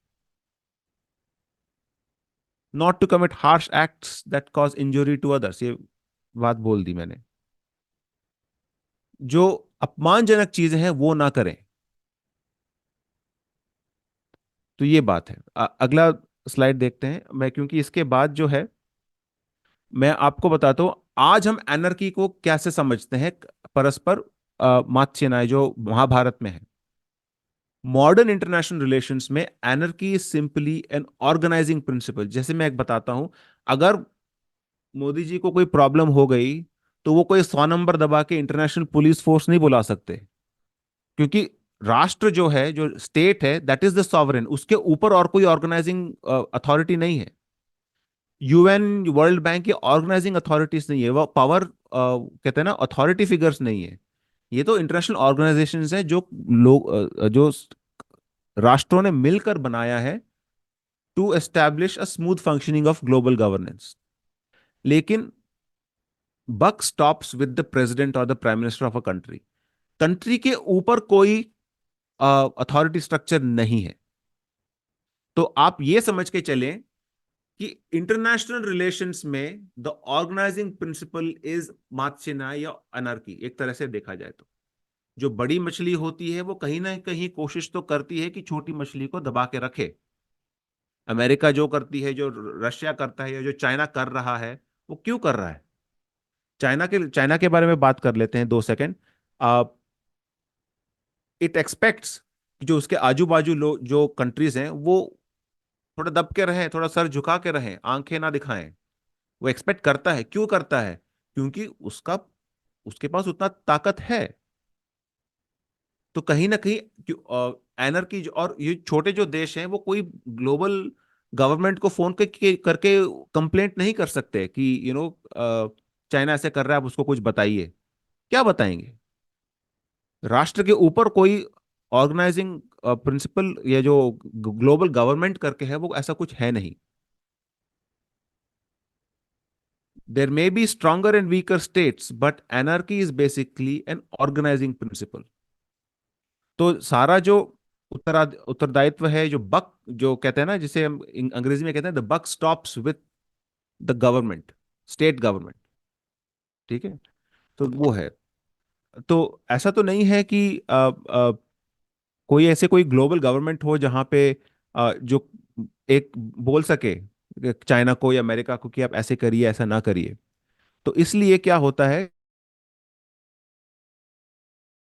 Not to commit harsh acts that cause injury to others, ये बात बोल दी मैंने। जो अपमानजनक चीजें हैं वो ना करें। तो ये बात है। अगला स्लाइड देखते हैं मैं, क्योंकि इसके बाद जो है मैं आपको बताता हूं आज हम एनर्की को कैसे समझते हैं। परस्पर मात सेनाएं जो महाभारत में है, मॉडर्न इंटरनेशनल रिलेशंस में anarchy is simply an organising principle. जैसे मैं एक बताता हूं, अगर मोदी जी को कोई प्रॉब्लम हो गई तो वो कोई 100 नंबर दबा के इंटरनेशनल पुलिस फोर्स नहीं बुला सकते, क्योंकि राष्ट्र जो है, जो स्टेट है, दैट इज द सॉवरेन, उसके ऊपर और कोई ऑर्गेनाइजिंग अथॉरिटी नहीं है। यूएन, वर्ल्ड बैंक, ये ऑर्गेनाइजिंग अथॉरिटीज नहीं है, वो पावर कहते हैं ना अथॉरिटी फिगर्स नहीं है। ये तो इंटरनेशनल ऑर्गेनाइजेशंस है जो लोग जो राष्ट्रों ने मिलकर बनाया है to establish a smooth functioning of global governance. लेकिन buck stops with the president और the prime minister of a country. Country के ऊपर कोई अथॉरिटी स्ट्रक्चर नहीं है। तो आप ये समझ के चलें कि इंटरनेशनल रिलेशंस में द ऑर्गेनाइजिंग प्रिंसिपल इज मात्स्यना या अनार्की, एक तरह से देखा जाए तो। जो बड़ी मछली होती है वो कहीं ना कहीं कोशिश तो करती है कि छोटी मछली को दबा के रखे। अमेरिका जो करती है, जो रशिया करता है, या जो चाइना कर रहा है, वो क्यों कर रहा है? चाइना के बारे में बात कर लेते हैं 2 सेकंड। इट एक्सपेक्ट्स जो उसके आजू बाजू जो कंट्रीज हैं वो थोड़ा दब के रहें, थोड़ा सर झुका के रहें, आंखें ना दिखाएं। वो एक्सपेक्ट करता है। क्यों करता है? क्योंकि उसका उसके पास उतना ताकत है। तो कहीं ना कहीं एनर्की और ये छोटे जो देश हैं वो कोई ग्लोबल गवर्नमेंट को फोन करके कंप्लेंट नहीं कर सकते कि चाइना ऐसे कर रहा है, आप उसको कुछ बताइए। क्या बताएंगे? राष्ट्र के ऊपर कोई ऑर्गेनाइजिंग प्रिंसिपल या जो ग्लोबल गवर्नमेंट करके है वो ऐसा कुछ है नहीं। There may be stronger and weaker states but anarchy is basically an organising principle. तो सारा जो उत्तरदायित्व है, जो बक जो कहते हैं ना, जिसे हम अंग्रेजी में कहते हैं the buck stops with the government, state government. ठीक है। तो वो है। तो ऐसा तो नहीं है कि कोई ऐसे कोई ग्लोबल गवर्नमेंट हो जहां पे जो एक बोल सके चाइना को या अमेरिका को कि आप ऐसे करिए, ऐसा ना करिए। तो इसलिए क्या होता है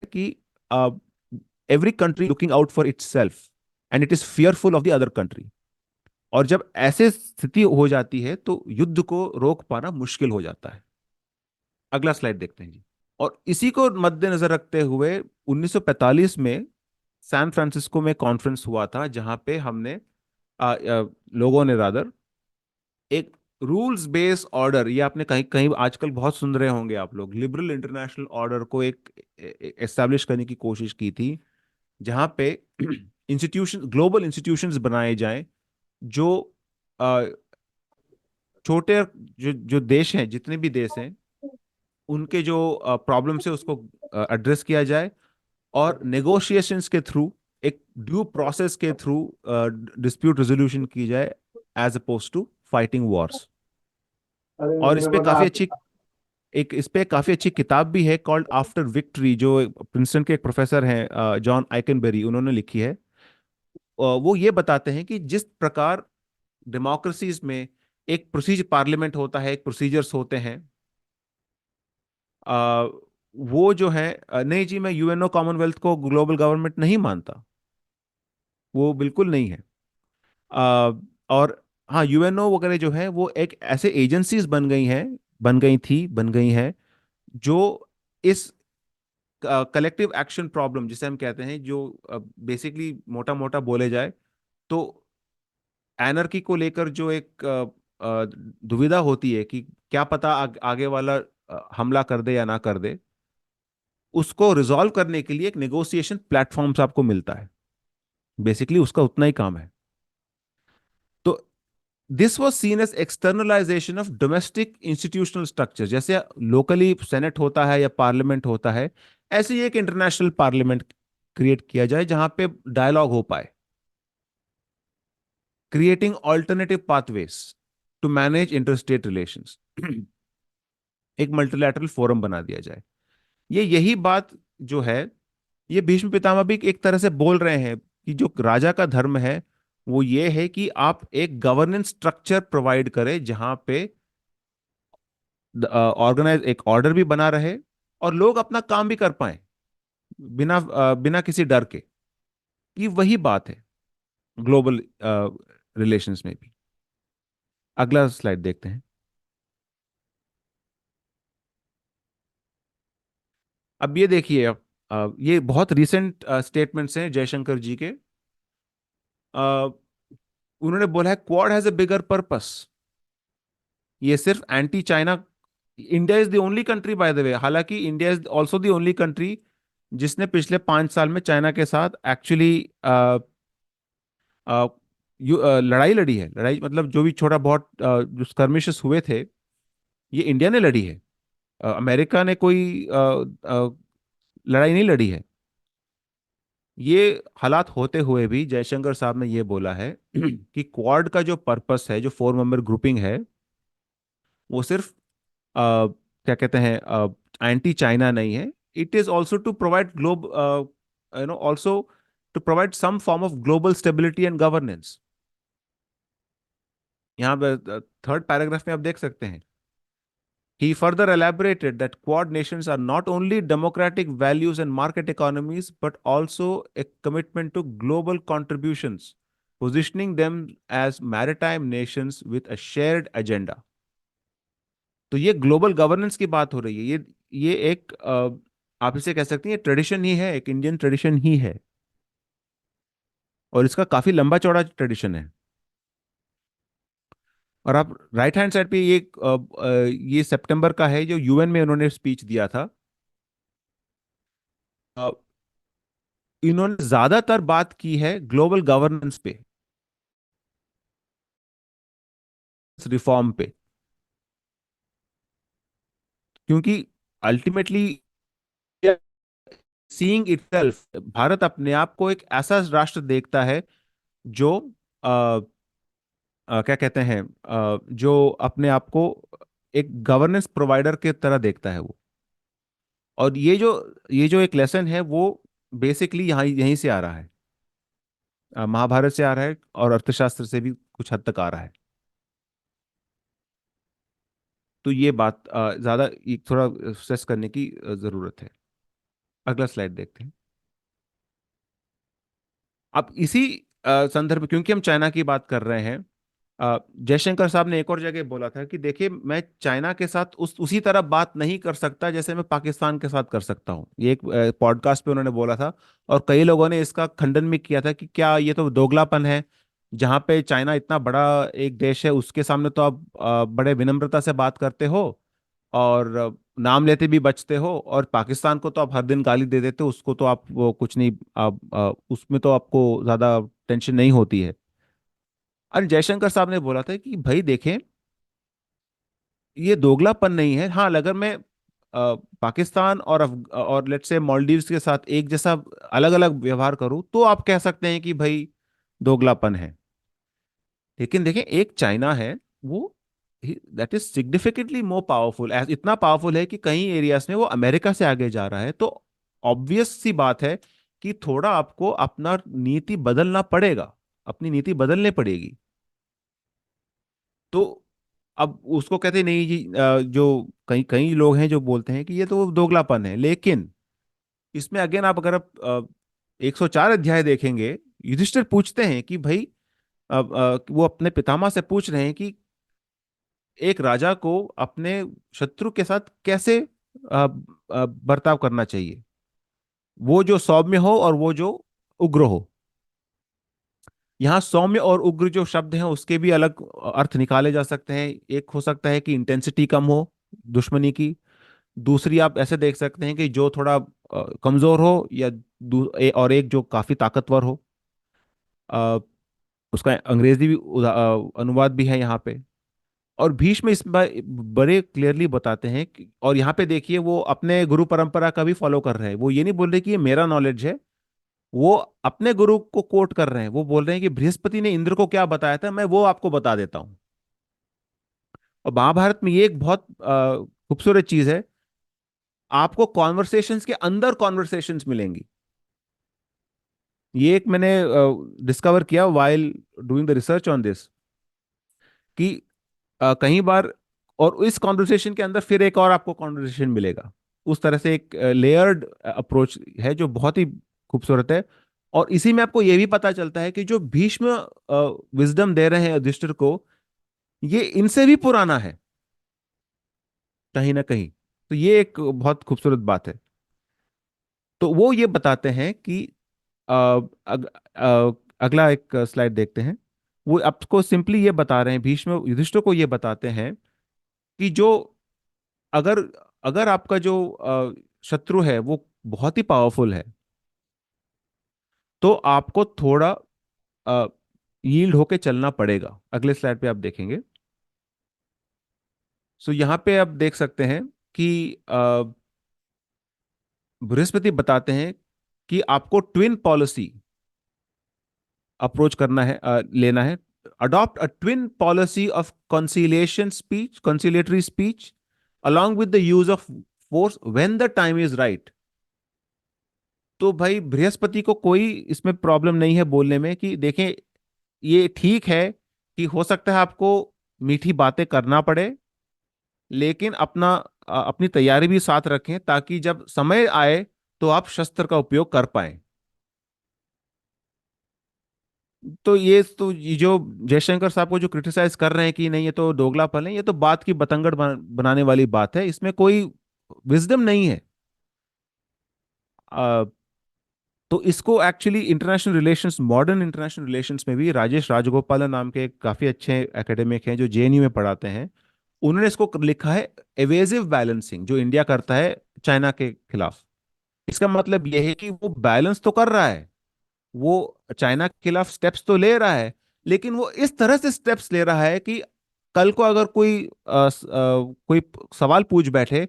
कि every country looking out for its self and it is fearful of the other country. और जब ऐसे स्थिति हो जाती है तो युद्ध को रोक पाना मुश्किल हो जाता है। अगला स्लाइड देखते हैं जी। और इसी को मद्देनजर रखते हुए 1945 में सैन फ्रांसिस्को में कॉन्फ्रेंस हुआ था, जहां पे हमने लोगों ने रादर एक रूल्स बेस्ड ऑर्डर, ये आपने कहीं कहीं आजकल बहुत सुन रहे होंगे आप लोग, लिबरल इंटरनेशनल ऑर्डर को एक एस्टेब्लिश करने की कोशिश की थी, जहां पे इंस्टीट्यूशन, ग्लोबल इंस्टीट्यूशंस बनाए जाएं जो अ, छोटे, जो जो देश हैं, जितने भी देश हैं, उनके जो प्रॉब्लम है उसको एड्रेस किया जाए, और नेगोशिएशंस के थ्रू, एक ड्यू प्रोसेस के थ्रू डिस्प्यूट रेजोल्यूशन की जाए, as opposed to fighting wars. अरे और इस मुझे पे बता काफी आप। अच्छी, एक इस पे काफी अच्छी किताब भी है, कॉल्ड आफ्टर विक्ट्री, जो प्रिंसटन के एक प्रोफेसर हैं जॉन आइकनबेरी, उन्होंने लिखी है। वो ये बताते हैं कि जिस प्रकार डेमोक्रेसीज में एक प्रोसीजर, पार्लियामेंट होता है, एक प्रोसीजर्स होते हैं, अ, वो जो है, नहीं जी, मैं यूएनओ कॉमनवेल्थ को ग्लोबल गवर्नमेंट नहीं मानता, वो बिल्कुल नहीं है। अ, और हाँ, यूएनओ वगैरह जो है वो एक ऐसे एजेंसीज बन गई हैं, बन गई हैं, जो इस कलेक्टिव एक्शन प्रॉब्लम जिसे हम कहते हैं, जो बेसिकली मोटा मोटा बोले जाए तो एनर्की को लेकर जो एक दुविधा होती है कि क्या पता आगे वाला हमला कर दे या ना कर दे, उसको रिजॉल्व करने के लिए एक नेगोशिएशन प्लेटफॉर्म से आपको मिलता है। बेसिकली उसका उतना ही काम है। तो this was seen as externalisation of domestic institutional structure. जैसे लोकली सेनेट होता है या पार्लियामेंट होता है, ऐसे ही एक इंटरनेशनल पार्लियामेंट क्रिएट किया जाए जहां पे डायलॉग हो पाए, creating alternative pathways to manage interstate relations. एक मल्टीलैटरल फोरम बना दिया जाए। ये यही बात जो है, ये भीष्म पितामह भी एक तरह से बोल रहे हैं कि जो राजा का धर्म है वो ये है कि आप एक गवर्नेंस स्ट्रक्चर प्रोवाइड करें जहां पे ऑर्गेनाइज, एक ऑर्डर भी बना रहे, और लोग अपना काम भी कर पाए बिना किसी डर के। ये वही बात है ग्लोबल रिलेशंस में भी। अगला स्लाइड देखते हैं। अब ये देखिए, ये बहुत रिसेंट स्टेटमेंट्स हैं जयशंकर जी के। अ, उन्होंने बोला है Quad has a bigger purpose. ये सिर्फ anti China, India is the only country by the way, हालांकि India is also the only country जिसने पिछले 5 साल में चाइना के साथ एक्चुअली लड़ाई लड़ी है। लड़ाई मतलब जो भी छोटा बहुत जो skirmishes हुए थे, ये इंडिया ने लड़ी है। अमेरिका ने कोई लड़ाई नहीं लड़ी है। ये हालात होते हुए भी जयशंकर साहब ने ये बोला है कि क्वाड का जो पर्पस है, जो 4 मेंबर ग्रुपिंग है, वो सिर्फ क्या कहते हैं, एंटी चाइना नहीं है। It is also to provide globe, also to provide some form of global stability and governance. यहाँ पे थर्ड पैराग्राफ में आप देख सकते हैं। He further elaborated that Quad nations are not only democratic values and market economies, but also a commitment to global contributions, positioning them as maritime nations with a shared agenda. तो ये ग्लोबल गवर्नेंस की बात हो रही है। ये एक आप इसे कह सकते हैं ट्रेडिशन ही है, एक इंडियन ट्रेडिशन ही है, और इसका काफी लंबा चौड़ा ट्रेडिशन है। और आप राइट हैंड साइड पे ये सितंबर का है, जो यूएन में उन्होंने स्पीच दिया था। इन्होंने ज्यादातर बात की है ग्लोबल गवर्नेंस पे, रिफॉर्म पे, क्योंकि अल्टीमेटली सीइंग इटसेल्फ, भारत अपने आप को एक ऐसा राष्ट्र देखता है जो क्या कहते हैं, जो अपने आप को एक गवर्नेंस प्रोवाइडर के तरह देखता है वो। और ये जो एक लेसन है वो बेसिकली यहाँ यहीं से आ रहा है, महाभारत से आ रहा है, और अर्थशास्त्र से भी कुछ हद तक आ रहा है। तो ये बात ज्यादा थोड़ा स्ट्रेस करने की जरूरत है। अगला स्लाइड देखते हैं। अब इसी संदर्भ, क्योंकि हम चाइना की बात कर रहे हैं, जयशंकर साहब ने एक और जगह बोला था कि देखिए, मैं चाइना के साथ उसी तरह बात नहीं कर सकता जैसे मैं पाकिस्तान के साथ कर सकता हूँ। ये एक पॉडकास्ट पे उन्होंने बोला था। और कई लोगों ने इसका खंडन भी किया था कि क्या ये तो दोगलापन है, जहाँ पे चाइना इतना बड़ा एक देश है उसके सामने तो आप बड़े विनम्रता से बात करते हो, और नाम लेते भी बचते हो, और पाकिस्तान को तो आप हर दिन गाली दे देते हो, उसको तो आप वो कुछ नहीं, आप उसमें तो आपको ज्यादा टेंशन नहीं होती है। और जयशंकर साहब ने बोला था कि भाई देखें, ये दोगलापन नहीं है। हाँ, अगर मैं पाकिस्तान और लेट्स से मालदीव्स के साथ एक जैसा अलग अलग व्यवहार करूं तो आप कह सकते हैं कि भाई दोगलापन है। लेकिन देखें, एक चाइना है, वो that is significantly more powerful, इतना पावरफुल है कि कई एरियाज में वो अमेरिका से आगे जा रहा है। तो ऑब्वियस सी बात है कि थोड़ा आपको अपना नीति बदलना पड़ेगा, अपनी नीति बदलने पड़ेगी। तो अब उसको कहते नहीं जी, जो कई कई लोग हैं जो बोलते हैं कि ये तो दोगलापन है। लेकिन इसमें अगेन आप अगर आप 104 अध्याय देखेंगे, युधिष्ठिर पूछते हैं कि भाई, वो अपने पितामह से पूछ रहे हैं कि एक राजा को अपने शत्रु के साथ कैसे बर्ताव करना चाहिए, वो जो सौम्य हो और वो जो उग्र हो। यहाँ सौम्य और उग्र जो शब्द हैं उसके भी अलग अर्थ निकाले जा सकते हैं। एक हो सकता है कि इंटेंसिटी कम हो दुश्मनी की। दूसरी आप ऐसे देख सकते हैं कि जो थोड़ा कमजोर हो, या और एक जो काफी ताकतवर हो। अ, उसका अंग्रेजी भी अनुवाद भी है यहाँ पे। और भीष्म इस बड़े क्लियरली बताते हैं कि, और यहाँ पे देखिए वो अपने गुरु परंपरा का भी फॉलो कर रहे हैं। वो ये नहीं बोल रहे कि ये मेरा नॉलेज है, वो अपने गुरु को कोट कर रहे हैं। वो बोल रहे हैं कि बृहस्पति ने इंद्र को क्या बताया था, मैं वो आपको बता देता हूँ। और महाभारत में ये एक बहुत खूबसूरत चीज है, आपको कॉन्वर्सेशंस के अंदर कॉन्वर्सेशंस मिलेंगी। ये एक मैंने डिस्कवर किया while doing the research on this, कि कई बार, और इस कॉन्वर्सेशन के अंदर फिर एक और आपको कॉन्वर्सेशन मिलेगा। उस तरह से एक लेयर्ड अप्रोच है जो बहुत ही खूबसूरत है। और इसी में आपको यह भी पता चलता है कि जो भीष्म विजडम दे रहे हैं युधिष्ठिर को, ये इनसे भी पुराना है कहीं ना कहीं। तो ये एक बहुत खूबसूरत बात है। तो वो ये बताते हैं कि अ, अगला एक स्लाइड देखते हैं। वो आपको सिंपली ये बता रहे हैं, भीष्म युधिष्ठिर को ये बताते हैं कि जो, अगर अगर आपका जो शत्रु है वो बहुत ही पावरफुल है, तो आपको थोड़ा यील्ड होके चलना पड़ेगा। अगले स्लाइड पे आप देखेंगे। सो यहाँ पे आप देख सकते हैं कि बृहस्पति बताते हैं कि आपको ट्विन पॉलिसी अप्रोच करना है, लेना है। Adopt a twin policy of conciliation speech, conciliatory speech, along with the use of force when the time is right। तो भाई बृहस्पति को कोई इसमें प्रॉब्लम नहीं है बोलने में कि देखें, ये ठीक है कि हो सकता है आपको मीठी बातें करना पड़े, लेकिन अपनी तैयारी भी साथ रखें ताकि जब समय आए तो आप शस्त्र का उपयोग कर पाए। ये जो जयशंकर साहब को जो क्रिटिसाइज कर रहे हैं कि नहीं ये तो दोगलापन है, ये तो बात की बतंगड़ बनाने वाली बात है, इसमें कोई विजडम नहीं है। तो इसको actually international relations, modern international relations में भी राजेश राजगोपालन नाम के एक काफी अच्छे एकेडमिक हैं जो जेएनयू में पढ़ाते हैं, उन्होंने इसको लिखा है एवेजिव बैलेंसिंग जो इंडिया करता है चाइना के खिलाफ। इसका मतलब यह है कि वो बैलेंस तो कर रहा है, वो चाइना के खिलाफ स्टेप्स तो ले रहा है, लेकिन वो इस तरह से स्टेप्स ले रहा है कि कल को अगर कोई सवाल पूछ बैठे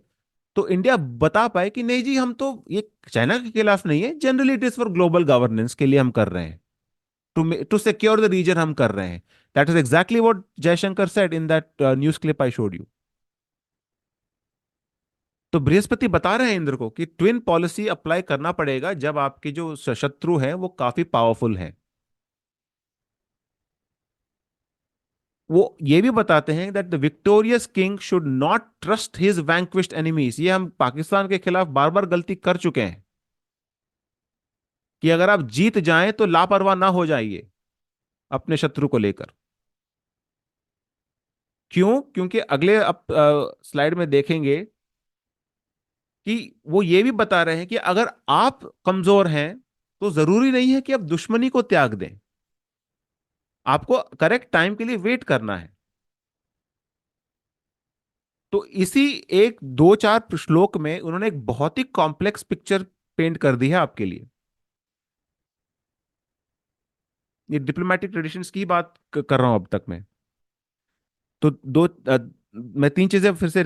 तो इंडिया बता पाए कि नहीं जी, हम तो ये चाइना के खिलाफ नहीं है, generally it is for global governance के लिए हम कर रहे हैं, टू सिक्योर द रीजन हम कर रहे हैं। That is exactly what Jaishankar said in that news clip I showed you. तो बृहस्पति बता रहे हैं इंद्र को कि ट्विन पॉलिसी अप्लाई करना पड़ेगा जब आपके जो शत्रु हैं वो काफी पावरफुल हैं। वो ये भी बताते हैं that the victorious king should not trust his vanquished enemies. ये हम पाकिस्तान के खिलाफ बार बार गलती कर चुके हैं कि अगर आप जीत जाएं तो लापरवाह ना हो जाइए अपने शत्रु को लेकर। क्यों? क्योंकि अगले आप स्लाइड में देखेंगे कि वो ये भी बता रहे हैं कि अगर आप कमजोर हैं तो जरूरी नहीं है कि आप दुश्मनी को त्याग दें, आपको करेक्ट टाइम के लिए वेट करना है। तो इसी एक दो चार श्लोक में उन्होंने एक बहुत ही कॉम्प्लेक्स पिक्चर पेंट कर दी है आपके लिए। ये डिप्लोमेटिक ट्रेडिशंस की बात कर रहा हूं अब तक मैं। तो मैं तीन चीजें फिर से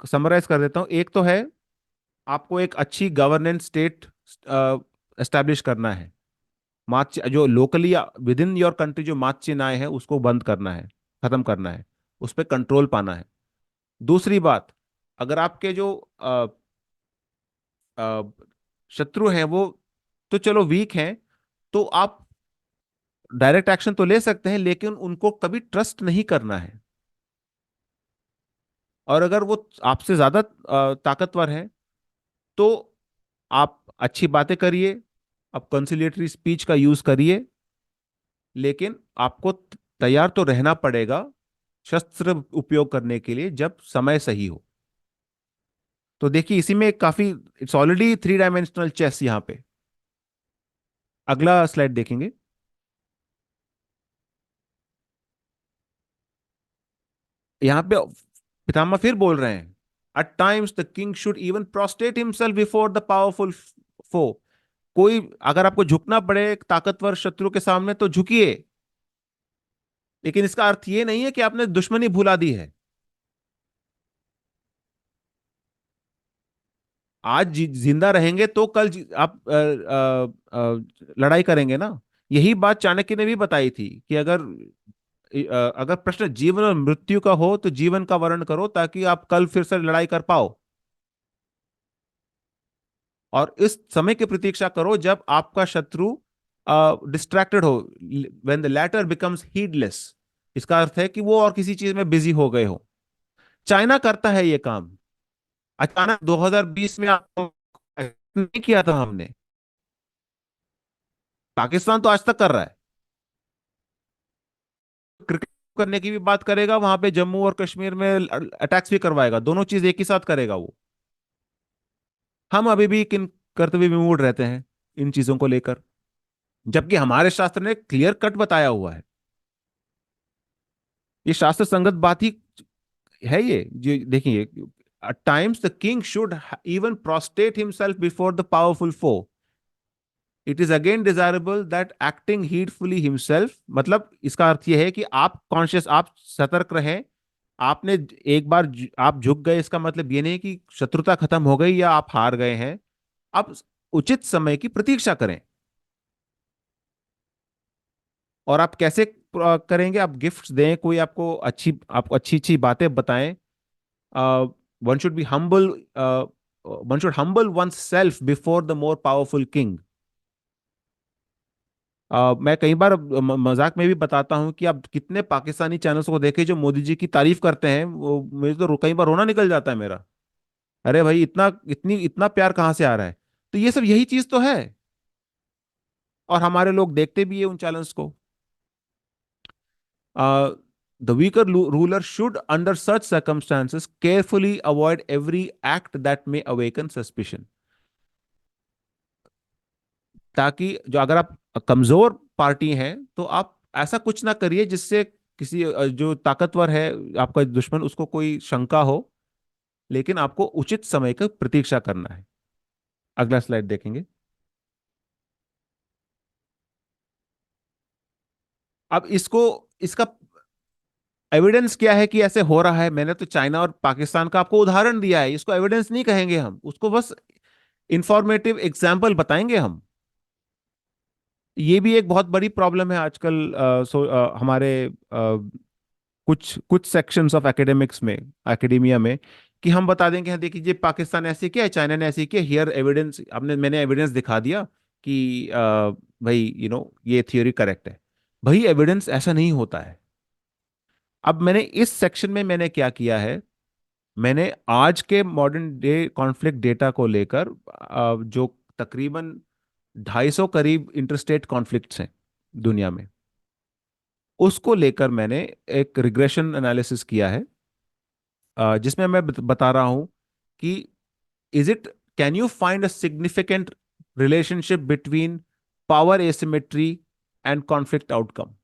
समराइज कर देता हूं। एक तो है, आपको एक अच्छी गवर्नेंस स्टेट एस्टेब्लिश करना है। मार्च जो locally with in your country जो मार्च चिन्ह आए हैं उसको बंद करना है, खत्म करना है, उस पर कंट्रोल पाना है। दूसरी बात, अगर आपके जो अ, शत्रु हैं वो तो चलो वीक हैं, तो आप डायरेक्ट एक्शन तो ले सकते हैं लेकिन उनको कभी ट्रस्ट नहीं करना है। और अगर वो आपसे ज्यादा ताकतवर है तो आप अच्छी बातें करिए, आप कंसिलिएटरी स्पीच का यूज करिए, लेकिन आपको तैयार तो रहना पड़ेगा शस्त्र उपयोग करने के लिए जब समय सही हो। तो देखिए इसी में काफी, it's already three dimensional chess यहाँ पे। अगला स्लाइड देखेंगे। यहाँ पे पितामह फिर बोल रहे हैं, at times the king should even prostrate himself before the powerful foe. कोई अगर आपको झुकना पड़े एक ताकतवर शत्रु के सामने तो झुकिए, लेकिन इसका अर्थ ये नहीं है कि आपने दुश्मनी भुला दी है। आज जिंदा रहेंगे तो कल आप लड़ाई करेंगे ना। यही बात चाणक्य ने भी बताई थी कि अगर प्रश्न जीवन और मृत्यु का हो तो जीवन का वर्ण करो ताकि आप कल फिर से लड़ाई कर पाओ, और इस समय की प्रतीक्षा करो जब आपका शत्रु डिस्ट्रैक्टेड हो, when the latter becomes heedless. इसका अर्थ है कि वो और किसी चीज में बिजी हो गए हो। चाइना करता है ये काम। अचानक 2020 में आपको नहीं किया था हमने। पाकिस्तान तो आज तक कर रहा है। क्रिकेट करने की भी बात करेगा, वहां पे जम्मू और कश्मीर में अटैक्स भी करवाएगा, दोनों चीज एक ही साथ करेगा वो। हम अभी भी किन कर्तव्य विमूढ़ रहते हैं इन चीजों को लेकर, जबकि हमारे शास्त्र ने क्लियर कट बताया हुआ है। ये शास्त्र संगत बात ही है ये जो देखिए, at times the king should even prostrate himself before the powerful foe. It is again desirable that acting heedfully himself, मतलब इसका अर्थ यह है कि आप कॉन्शियस, आप सतर्क रहें। आपने एक बार आप झुक गए इसका मतलब ये नहीं कि शत्रुता खत्म हो गई या आप हार गए हैं। आप उचित समय की प्रतीक्षा करें। और आप कैसे करेंगे? आप गिफ्ट्स दें, कोई आपको अच्छी अच्छी बातें बताएं। One should be humble, one should humble one self before the more powerful king. मैं कई बार मजाक में भी बताता हूं कि आप कितने पाकिस्तानी चैनल्स को देखें जो मोदी जी की तारीफ करते हैं, वो मुझे तो कई बार रोना निकल जाता है मेरा। अरे भाई, इतना प्यार कहाँ से आ रहा है? तो ये सब यही चीज तो है, और हमारे लोग देखते भी है उन चैनल्स को। The weaker ruler should under such circumstances carefully avoid every act that may awaken suspicion. ताकि जो अगर आप कमजोर पार्टी हैं तो आप ऐसा कुछ ना करिए जिससे किसी जो ताकतवर है, आपका दुश्मन, उसको कोई शंका हो। लेकिन आपको उचित समय का प्रतीक्षा करना है। अगला स्लाइड देखेंगे। अब इसका एविडेंस क्या है कि ऐसे हो रहा है? मैंने तो चाइना और पाकिस्तान का आपको उदाहरण दिया है, इसको एविडेंस नहीं कहेंगे हम, उसको बस इंफॉर्मेटिव एग्जाम्पल बताएंगे हम। ये भी एक बहुत बड़ी प्रॉब्लम है आजकल, हमारे कुछ कुछ सेक्शंस ऑफ एकेडमिक्स में, एकेडेमिया में, कि हम बता देंगे हाँ देखिए ये पाकिस्तान ऐसे किया है, चाइना ने ऐसे किया, हियर एविडेंस, आपने मैंने एविडेंस दिखा दिया कि भाई ये थ्योरी करेक्ट है। भाई एविडेंस ऐसा नहीं होता है। अब मैंने इस सेक्शन में मैंने क्या किया है, मैंने आज के मॉडर्न डे कॉन्फ्लिक्ट डेटा को लेकर जो तकरीबन 250 करीब इंटरस्टेट कॉन्फ्लिक्ट्स हैं दुनिया में, उसको लेकर मैंने एक रिग्रेशन एनालिसिस किया है, जिसमें मैं बता रहा हूं कि is it can you find a significant relationship between power asymmetry and conflict outcome.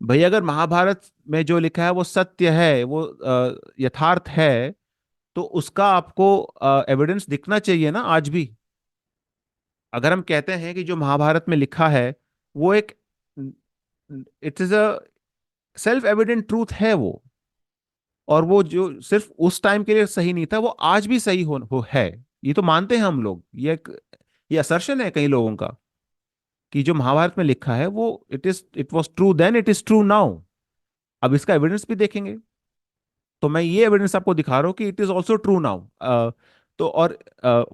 भाई अगर महाभारत में जो लिखा है वो सत्य है, वो यथार्थ है, तो उसका आपको एविडेंस दिखना चाहिए ना आज भी। अगर हम कहते हैं कि जो महाभारत में लिखा है वो एक, it is a self evident truth है वो, और वो जो सिर्फ उस टाइम के लिए सही नहीं था वो आज भी सही हो है, ये तो मानते हैं हम लोग। ये असर्शन है कई लोगों का कि जो महाभारत में लिखा है वो it was true then, it is true now. अब इसका एविडेंस भी देखेंगे, तो मैं ये एविडेंस आपको दिखा रहा हूँ कि it is also true now. तो और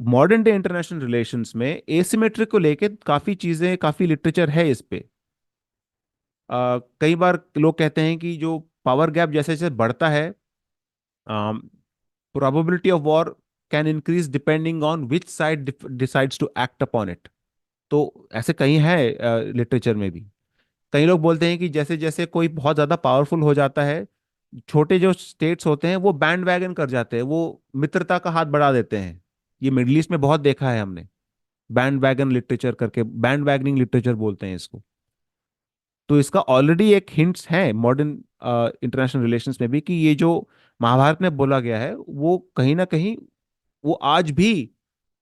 मॉडर्न डे इंटरनेशनल रिलेशंस में एसिमेट्री को लेके काफी चीजें, काफी लिटरेचर है इस पे। कई बार लोग कहते हैं कि जो पावर गैप जैसे जैसे बढ़ता है, probability of war can increase depending on which side decides to act upon it. तो ऐसे कई है लिटरेचर में भी। कई लोग बोलते हैं कि जैसे जैसे कोई बहुत ज्यादा पावरफुल हो जाता है, छोटे जो स्टेट्स होते हैं वो बैंड वैगन कर जाते हैं, वो मित्रता का हाथ बढ़ा देते हैं। ये मिडल ईस्ट में बहुत देखा है हमने, बैंड वैगन लिटरेचर करके, बैंड वैगनिंग लिटरेचर बोलते हैं इसको। तो इसका ऑलरेडी एक हिंट्स है मॉडर्न इंटरनेशनल रिलेशंस में भी कि ये जो महाभारत में बोला गया है वो कहीं ना कहीं वो आज भी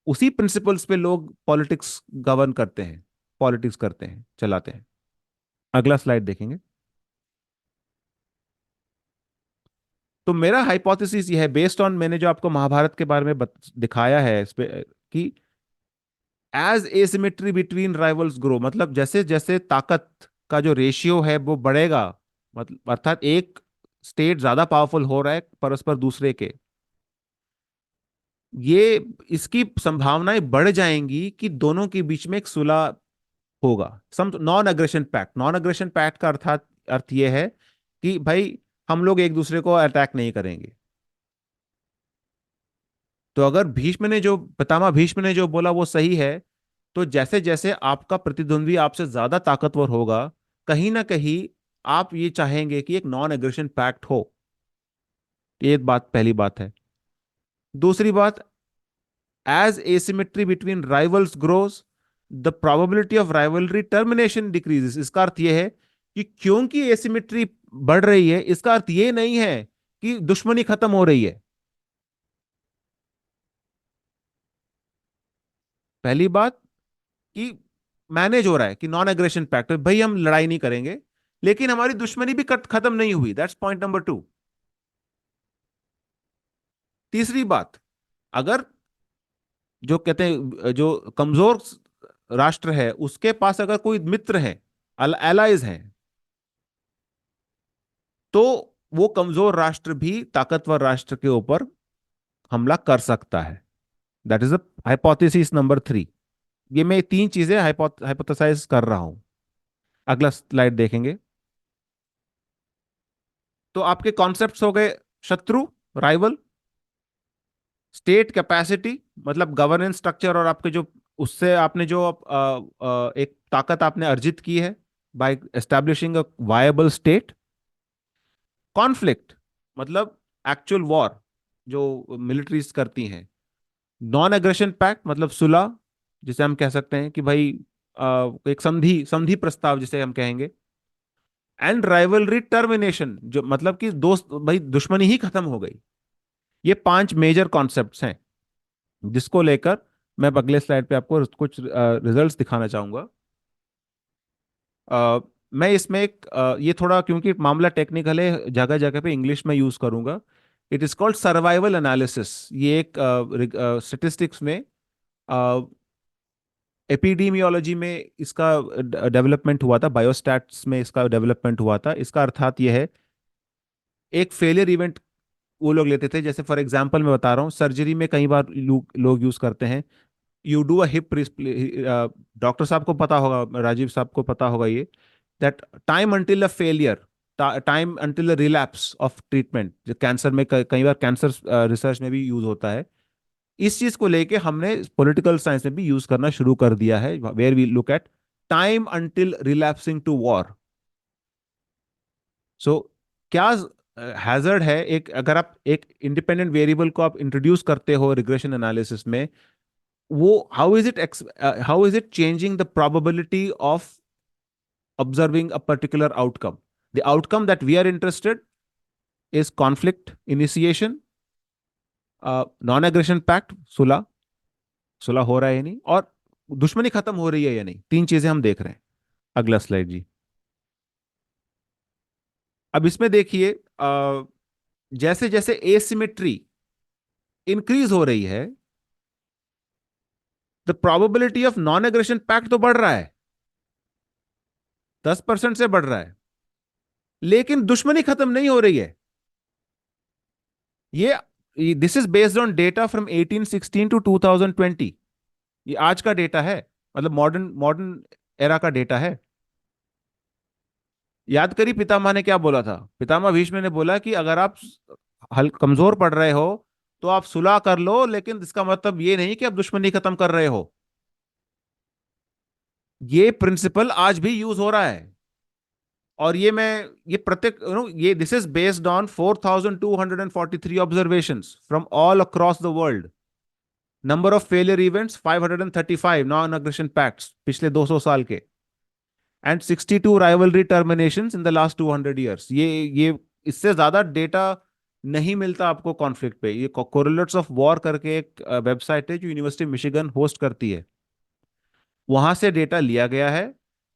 उसी प्रिंसिपल्स पे लोग पॉलिटिक्स गवर्न करते हैं, पॉलिटिक्स करते हैं, चलाते हैं। अगला स्लाइड देखेंगे। तो मेरा हाइपोथेसिस ये है, बेस्ड ऑन मैंने जो आपको महाभारत के बारे में दिखाया है इस पे, कि as asymmetry between rivals grow, मतलब जैसे जैसे ताकत का जो रेशियो है वो बढ़ेगा, मतलब अर्थात एक स्टेट ज्यादा पावरफुल हो रहा है परस्पर दूसरे के, ये इसकी संभावनाएं बढ़ जाएंगी कि दोनों के बीच में एक सुलह होगा। Some non aggression pact, non aggression pact का अर्थात अर्थ ये है कि भाई हम लोग एक दूसरे को अटैक नहीं करेंगे। तो अगर भीष्म ने जो, पितामह भीष्म ने जो बोला वो सही है, तो जैसे जैसे आपका प्रतिद्वंद्वी आपसे ज्यादा ताकतवर होगा, कहीं ना कहीं आप ये चाहेंगे कि एक नॉन एग्रेशन पैक्ट हो। ये बात, पहली बात है। दूसरी बात, as asymmetry between rivals grows, the probability of rivalry termination decreases. इसका अर्थ यह है कि क्योंकि एसिमेट्री बढ़ रही है, इसका अर्थ यह नहीं है कि दुश्मनी खत्म हो रही है। पहली बात कि मैनेज हो रहा है, कि नॉन एग्रेशन पैक्ट, भाई हम लड़ाई नहीं करेंगे, लेकिन हमारी दुश्मनी भी खत्म नहीं हुई। That's point number two. तीसरी बात, अगर जो कहते हैं जो कमजोर राष्ट्र है उसके पास अगर कोई मित्र है, एलाइज हैं, तो वो कमजोर राष्ट्र भी ताकतवर राष्ट्र के ऊपर हमला कर सकता है। That is a hypothesis number three. ये मैं तीन चीजें हाइपोथेसाइज कर रहा हूं। अगला स्लाइड देखेंगे। तो आपके कॉन्सेप्ट्स हो गए, शत्रु, राइवल, स्टेट कैपेसिटी मतलब गवर्नेंस स्ट्रक्चर, और आपके जो उससे आपने जो एक ताकत आपने अर्जित की है by establishing a viable state. Conflict मतलब एक्चुअल वॉर जो मिलिट्रीज करती हैं। नॉन एग्रेशन पैक्ट मतलब सुलह, जिसे हम कह सकते हैं कि भाई एक संधि संधि प्रस्ताव जिसे हम कहेंगे। एंड राइवलरी टर्मिनेशन, जो मतलब कि दोस्त भाई दुश्मनी ही खत्म हो गई। ये पांच मेजर कॉन्सेप्ट्स हैं जिसको लेकर मैं अब अगले स्लाइड पे आपको कुछ रिजल्ट्स दिखाना चाहूंगा। अ, मैं इसमें एक ये थोड़ा क्योंकि मामला टेक्निकल है, जगह जगह पे इंग्लिश में यूज करूंगा। It is called survival analysis. ये एक स्टेटिस्टिक्स में, एपिडीमियोलॉजी में इसका डेवलपमेंट हुआ था, बायोस्टैट्स में इसका डेवलपमेंट हुआ था। इसका अर्थात यह है, एक फेलियर इवेंट वो लोग लेते थे, जैसे फॉर एग्जांपल मैं बता रहा हूँ, सर्जरी में कई बार लोग यूज करते हैं। You do a hip, doctor साहब को पता होगा, राजीव साहब को पता होगा ये, that time until a failure, time until a relapse of treatment, जो कैंसर में कई बार कैंसर रिसर्च में भी यूज होता है। इस चीज को लेके हमने पॉलिटिकल साइंस में भी यूज करना शुरू कर दिया है, where we look at time until relapsing to war. So क्या हैजर्ड है, एक अगर आप एक इंडिपेंडेंट वेरिएबल को आप इंट्रोड्यूस करते हो रिग्रेशन एनालिसिस में, वो how is it changing the probability of observing a particular outcome? The outcome that we are interested is conflict initiation, non aggression pact, सुलह, सुलह हो रहा है या नहीं, और दुश्मनी खत्म हो रही है या नहीं। तीन चीजें हम देख रहे हैं। अगला स्लाइड जी। अब इसमें देखिए, जैसे जैसे एसिमेट्री इंक्रीज हो रही है, the probability of non aggression pact तो बढ़ रहा है, 10% से बढ़ रहा है, लेकिन दुश्मनी खत्म नहीं हो रही है। ये this is based on data from 1816 to 2020। ये आज का डेटा है, मतलब मॉडर्न मॉडर्न एरा का डेटा है। याद करिए पितामह ने क्या बोला था। पितामह भीष्म ने बोला कि अगर आप हल कमजोर पड़ रहे हो तो आप सुलह कर लो, लेकिन इसका मतलब ये नहीं कि आप दुश्मनी खत्म कर रहे हो। ये प्रिंसिपल आज भी यूज हो रहा है। और ये प्रत्येक ये this is based on 4243 observations from all across the world. Number of failure events 535 non aggression pacts पिछले 200 साल के, and 62 rivalry terminations in the last 200 years. ये इससे ज्यादा डेटा नहीं मिलता आपको कॉन्फ्लिक्ट पे। ये कोरिलेट्स ऑफ वॉर करके एक वेबसाइट है जो यूनिवर्सिटी मिशिगन होस्ट करती है, वहां से डेटा लिया गया है।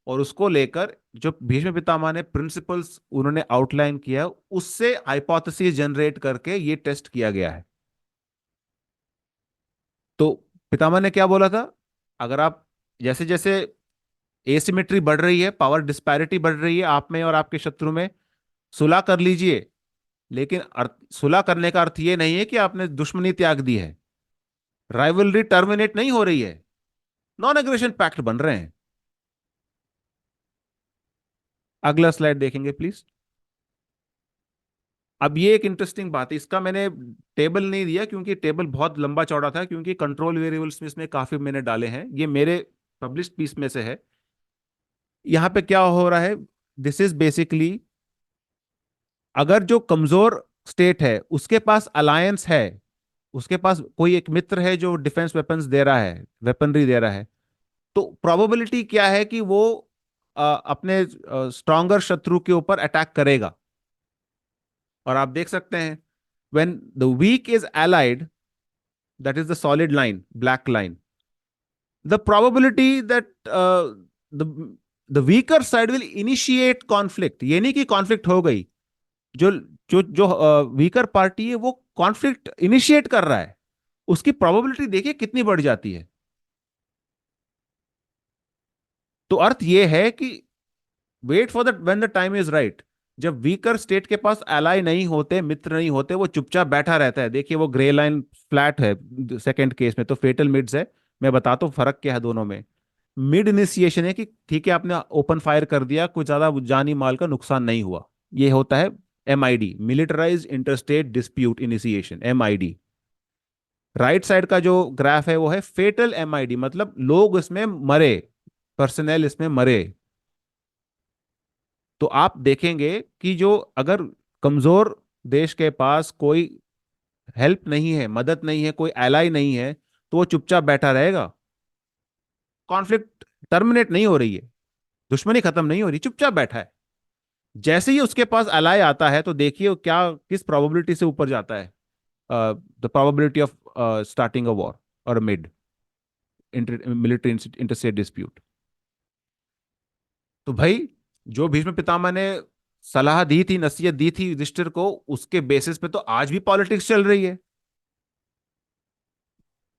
और उसको लेकर जो भीष्म पितामह ने प्रिंसिपल्स उन्होंने आउटलाइन किया, उससे हाइपोथेसिस जनरेट करके ये टेस्ट किया गया है। तो पितामह ने क्या बोला था, अगर आप जैसे जैसे एसिमेट्री बढ़ रही है, पावर डिस्पैरिटी बढ़ रही है आप में और आपके शत्रु में, सुलह कर लीजिए। लेकिन सुलह करने का अर्थ ये नहीं है कि आपने दुश्मनी त्याग दी है। राइवलरी टर्मिनेट नहीं हो रही है, नॉन एग्रेशन पैक्ट बन रहे हैं। अगला स्लाइड देखेंगे प्लीज। अब ये एक इंटरेस्टिंग बात है, इसका मैंने टेबल नहीं दिया क्योंकि टेबल बहुत लंबा चौड़ा था, क्योंकि कंट्रोल वेरिएबल्स में इसमें काफी मैंने डाले हैं। ये मेरे पब्लिश्ड पीस में से है। यहाँ पे क्या हो रहा है, दिस इज बेसिकली, अगर जो कमजोर स्टेट है उसके पास अलायंस है, उसके पास कोई एक मित्र है जो डिफेंस वेपन्स दे रहा है, वेपनरी दे रहा है, तो प्रोबेबिलिटी क्या है कि वो अपने स्ट्रॉन्गर शत्रु के ऊपर अटैक करेगा। और आप देख सकते हैं, when the weak is allied, that is the solid line, black line, the probability that the the weaker side will initiate conflict, ये नहीं कि conflict हो गई, जो जो जो वीकर पार्टी है वो कॉन्फ्लिक्ट इनिशिएट कर रहा है, उसकी प्रोबेबिलिटी देखिए कितनी बढ़ जाती है। तो अर्थ ये है कि wait for the when the time is right. जब वीकर स्टेट के पास एलाई नहीं होते, मित्र नहीं होते, वो चुपचाप बैठा रहता है। देखिए वो ग्रे लाइन फ्लैट है सेकंड केस में, तो फेटल मिड्स है। मैं बताता हूँ फर्क क्या है दोनों में। मिड इनिशिएशन है कि ठीक है आपने ओपन फायर कर दिया, कुछ ज्यादा जानी माल का नुकसान नहीं हुआ, ये होता है MID, militarised interstate dispute initiation, MID. Right side का जो ग्राफ है वो है फेटल एमआईडी, मतलब लोग इसमें मरे, पर्सनल इसमें मरे। तो आप देखेंगे कि जो अगर कमजोर देश के पास कोई हेल्प नहीं है, मदद नहीं है, कोई एलाई नहीं है, तो वो चुपचाप बैठा रहेगा। कॉन्फ्लिक्ट टर्मिनेट नहीं हो रही है, दुश्मनी खत्म नहीं हो रही, चुपचाप बैठा है। जैसे ही उसके पास अलाई आता है तो देखिए क्या किस प्रोबेबिलिटी से ऊपर जाता है, the probability of starting a war और मिड मिलिट्री इंटरस्टेट डिस्प्यूट। तो भाई जो भीष्म पितामह ने सलाह दी थी, नसीहत दी थी युधिष्ठिर को, उसके बेसिस पे तो आज भी पॉलिटिक्स चल रही है।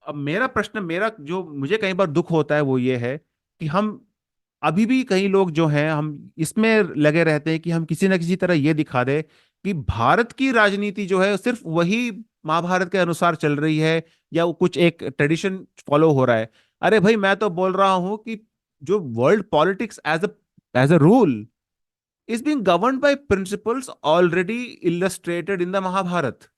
अब मेरा प्रश्न, मेरा जो मुझे कई बार दुख होता है वो ये है कि हम अभी भी कई लोग जो हैं, हम इसमें लगे रहते हैं कि हम किसी ना किसी तरह ये दिखा दे कि भारत की राजनीति जो है सिर्फ वही महाभारत के अनुसार चल रही है, या वो कुछ एक ट्रेडिशन फॉलो हो रहा है। अरे भाई मैं तो बोल रहा हूं कि जो world politics as a rule is being governed by principles already illustrated in the Mahabharata.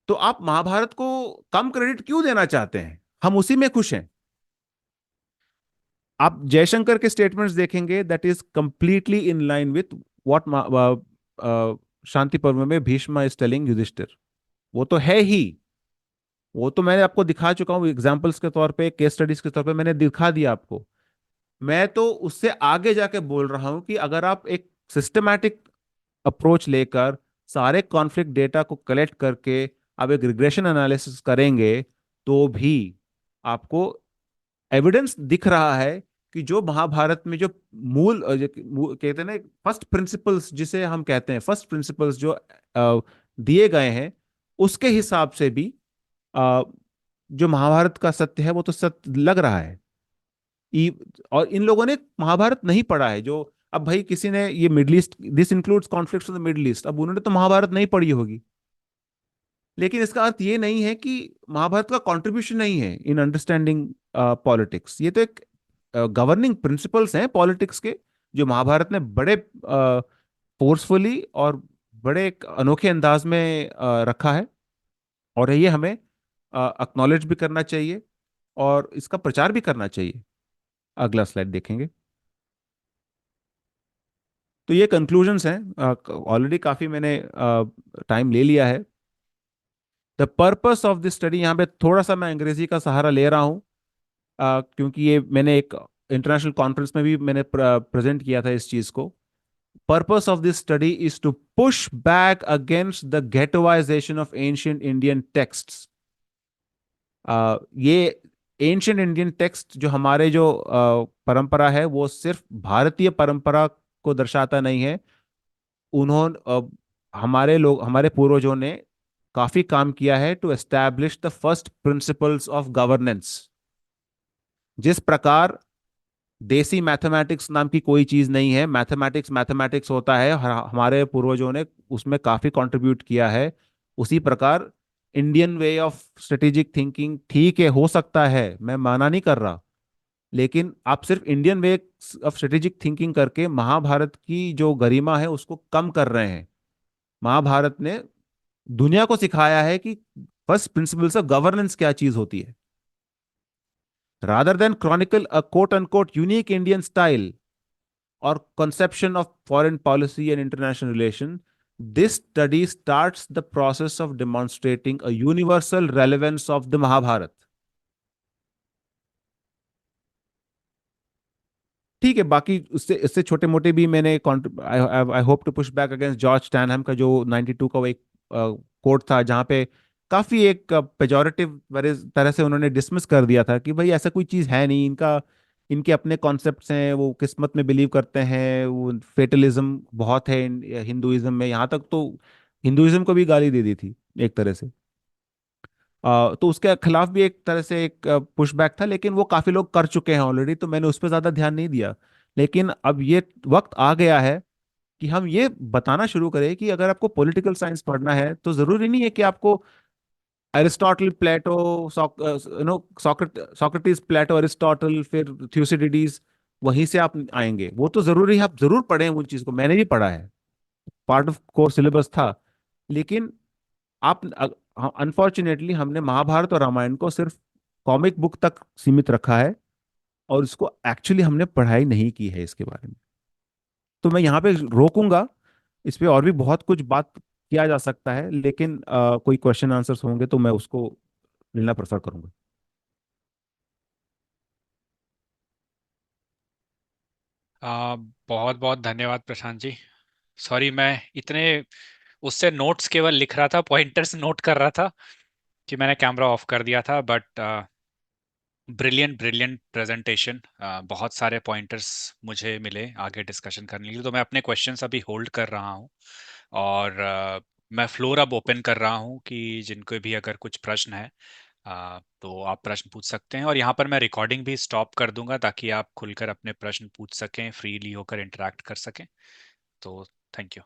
तो आप महाभारत को कम क्रेडिट क्यों देना चाहते हैं? हम उसी में खुश हैं। आप जयशंकर के स्टेटमेंट्स देखेंगे, that is completely in line with what Shanti Parva में भीष्मा इज टेलिंग युधिष्ठिर, वो तो है ही। वो तो मैंने आपको दिखा चुका हूँ एग्जाम्पल्स के तौर पे, केस स्टडीज के तौर पे मैंने दिखा दिया आपको। मैं तो उससे आगे जाके बोल रहा हूं कि अगर आप एक सिस्टमैटिक अप्रोच लेकर सारे कॉन्फ्लिक्ट डेटा को कलेक्ट करके आप एक रिग्रेशन एनालिसिस करेंगे, तो भी आपको एविडेंस दिख रहा है कि जो महाभारत में जो कहते हैं ना, फर्स्ट प्रिंसिपल्स जिसे हम कहते हैं, फर्स्ट प्रिंसिपल्स जो दिए गए हैं, उसके हिसाब से भी अ, जो महाभारत का सत्य है वो तो सत्य लग रहा है। ई और इन लोगों ने महाभारत नहीं पढ़ा है जो, अब भाई किसी ने ये middle east, this includes conflicts in the middle east, अब उन्होंने तो महाभारत नहीं पढ़ी होगी। लेकिन इसका अर्थ ये नहीं है कि महाभारत का कंट्रीब्यूशन नहीं है इन अंडरस्टैंडिंग पॉलिटिक्स। ये तो एक गवर्निंग प्रिंसिपल्स हैं पॉलिटिक्स के, जो महाभारत ने बड़े फोर्सफुली और बड़े एक अनोखे अंदाज में रखा है। और ये हमें अक्नॉलेज भी करना चाहिए और इसका प्रचार भी करना चाहिए। अगला स्लाइड देखेंगे। तो ये कंक्लूजन्स हैं, ऑलरेडी काफी मैंने टाइम ले लिया है। The purpose of this study, यहाँ पे थोड़ा सा मैं अंग्रेजी का सहारा ले रहा हूँ, क्योंकि ये मैंने एक इंटरनेशनल कॉन्फ्रेंस में भी मैंने प्रेजेंट किया था इस चीज को। Purpose of this study is to push back against the ghettoisation of ancient Indian texts. ये एंशियंट इंडियन टेक्स्ट जो हमारे जो परंपरा है, वो सिर्फ भारतीय परंपरा को दर्शाता नहीं है। उन्होंने हमारे लोग, हमारे पूर्वजों ने काफी काम किया है to establish the first principles of governance. जिस प्रकार देसी मैथमेटिक्स नाम की कोई चीज नहीं है, मैथमेटिक्स मैथमेटिक्स होता है, हमारे पूर्वजों ने उसमें काफी कंट्रीब्यूट किया है। उसी प्रकार Indian way of strategic thinking, ठीक है, हो सकता है, मैं माना नहीं कर रहा, लेकिन आप सिर्फ Indian way of strategic thinking करके महाभारत की जो गरिमा है उसको कम कर रहे हैं। महाभारत ने दुनिया को सिखाया है कि फर्स्ट प्रिंसिपल्स ऑफ गवर्नेंस क्या चीज होती है। Rather than Chronicle a quote unquote unique Indian style or conception of foreign policy and international relation, this study starts the process of demonstrating a universal relevance of the Mahabharata. ठीक है, बाकी उससे इससे छोटे मोटे भी मैंने, I I hope to push back against George Tanham का जो 92 का वो एक कोट था, जहाँ पे काफी एक पेजोरेटिव तरह से उन्होंने डिसमिस कर दिया था कि भाई ऐसा कोई चीज है नहीं, इनका इनके अपने कॉन्सेप्ट्स हैं, वो किस्मत में बिलीव करते हैं, वो फेटलिज्म बहुत है हिंदुइज्म में, यहाँ तक तो हिंदुइज्म को भी गाली दे दी थी एक तरह से। तो उसके खिलाफ भी एक तरह से एक पुशबैक था, लेकिन वो काफी लोग कर चुके हैं ऑलरेडी, तो मैंने उस पर ज्यादा ध्यान नहीं दिया। लेकिन अब ये वक्त आ गया है कि हम ये बताना शुरू करें कि अगर आपको पॉलिटिकल साइंस पढ़ना है तो जरूरी नहीं है कि आपको अरिस्टोटल, प्लेटो, सोक्रेटिस, प्लेटो, अरिस्टोटल, फिर थ्यूसिडिडीज, वहीं से आप आएंगे। वो तो जरूरी है, आप जरूर पढ़ें उन चीज को, मैंने भी पढ़ा है, पार्ट ऑफ कोर्स सिलेबस था। लेकिन आप, अनफॉर्चुनेटली हमने महाभारत और रामायण को सिर्फ कॉमिक बुक तक सीमित रखा है, और इसको एक्चुअली हमने पढ़ाई नहीं की है इसके बारे में। तो मैं यहाँ पे रोकूंगा, इस पे और भी बहुत कुछ बात किया जा सकता है, लेकिन कोई क्वेश्चन आंसर्स होंगे तो मैं उसको लेना प्रेफर करूंगा। बहुत बहुत धन्यवाद प्रशांत जी। सॉरी, मैं इतने उससे नोट्स केवल लिख रहा था, पॉइंटर्स नोट कर रहा था, कि मैंने कैमरा ऑफ कर दिया था। बट ब्रिलियंट ब्रिलियंट प्रेजेंटेशन, बहुत सारे पॉइंटर्स मुझे मिले आगे डिस्कशन करने के लिए। तो मैं अपने क्वेश्चंस अभी होल्ड कर रहा हूँ, और मैं फ्लोर अब ओपन कर रहा हूँ कि जिनको भी अगर कुछ प्रश्न है, तो आप प्रश्न पूछ सकते हैं। और यहाँ पर मैं रिकॉर्डिंग भी स्टॉप कर दूंगा ताकि आप खुलकर अपने प्रश्न पूछ सकें, फ्रीली होकर इंटरेक्ट कर सकें। तो थैंक यू।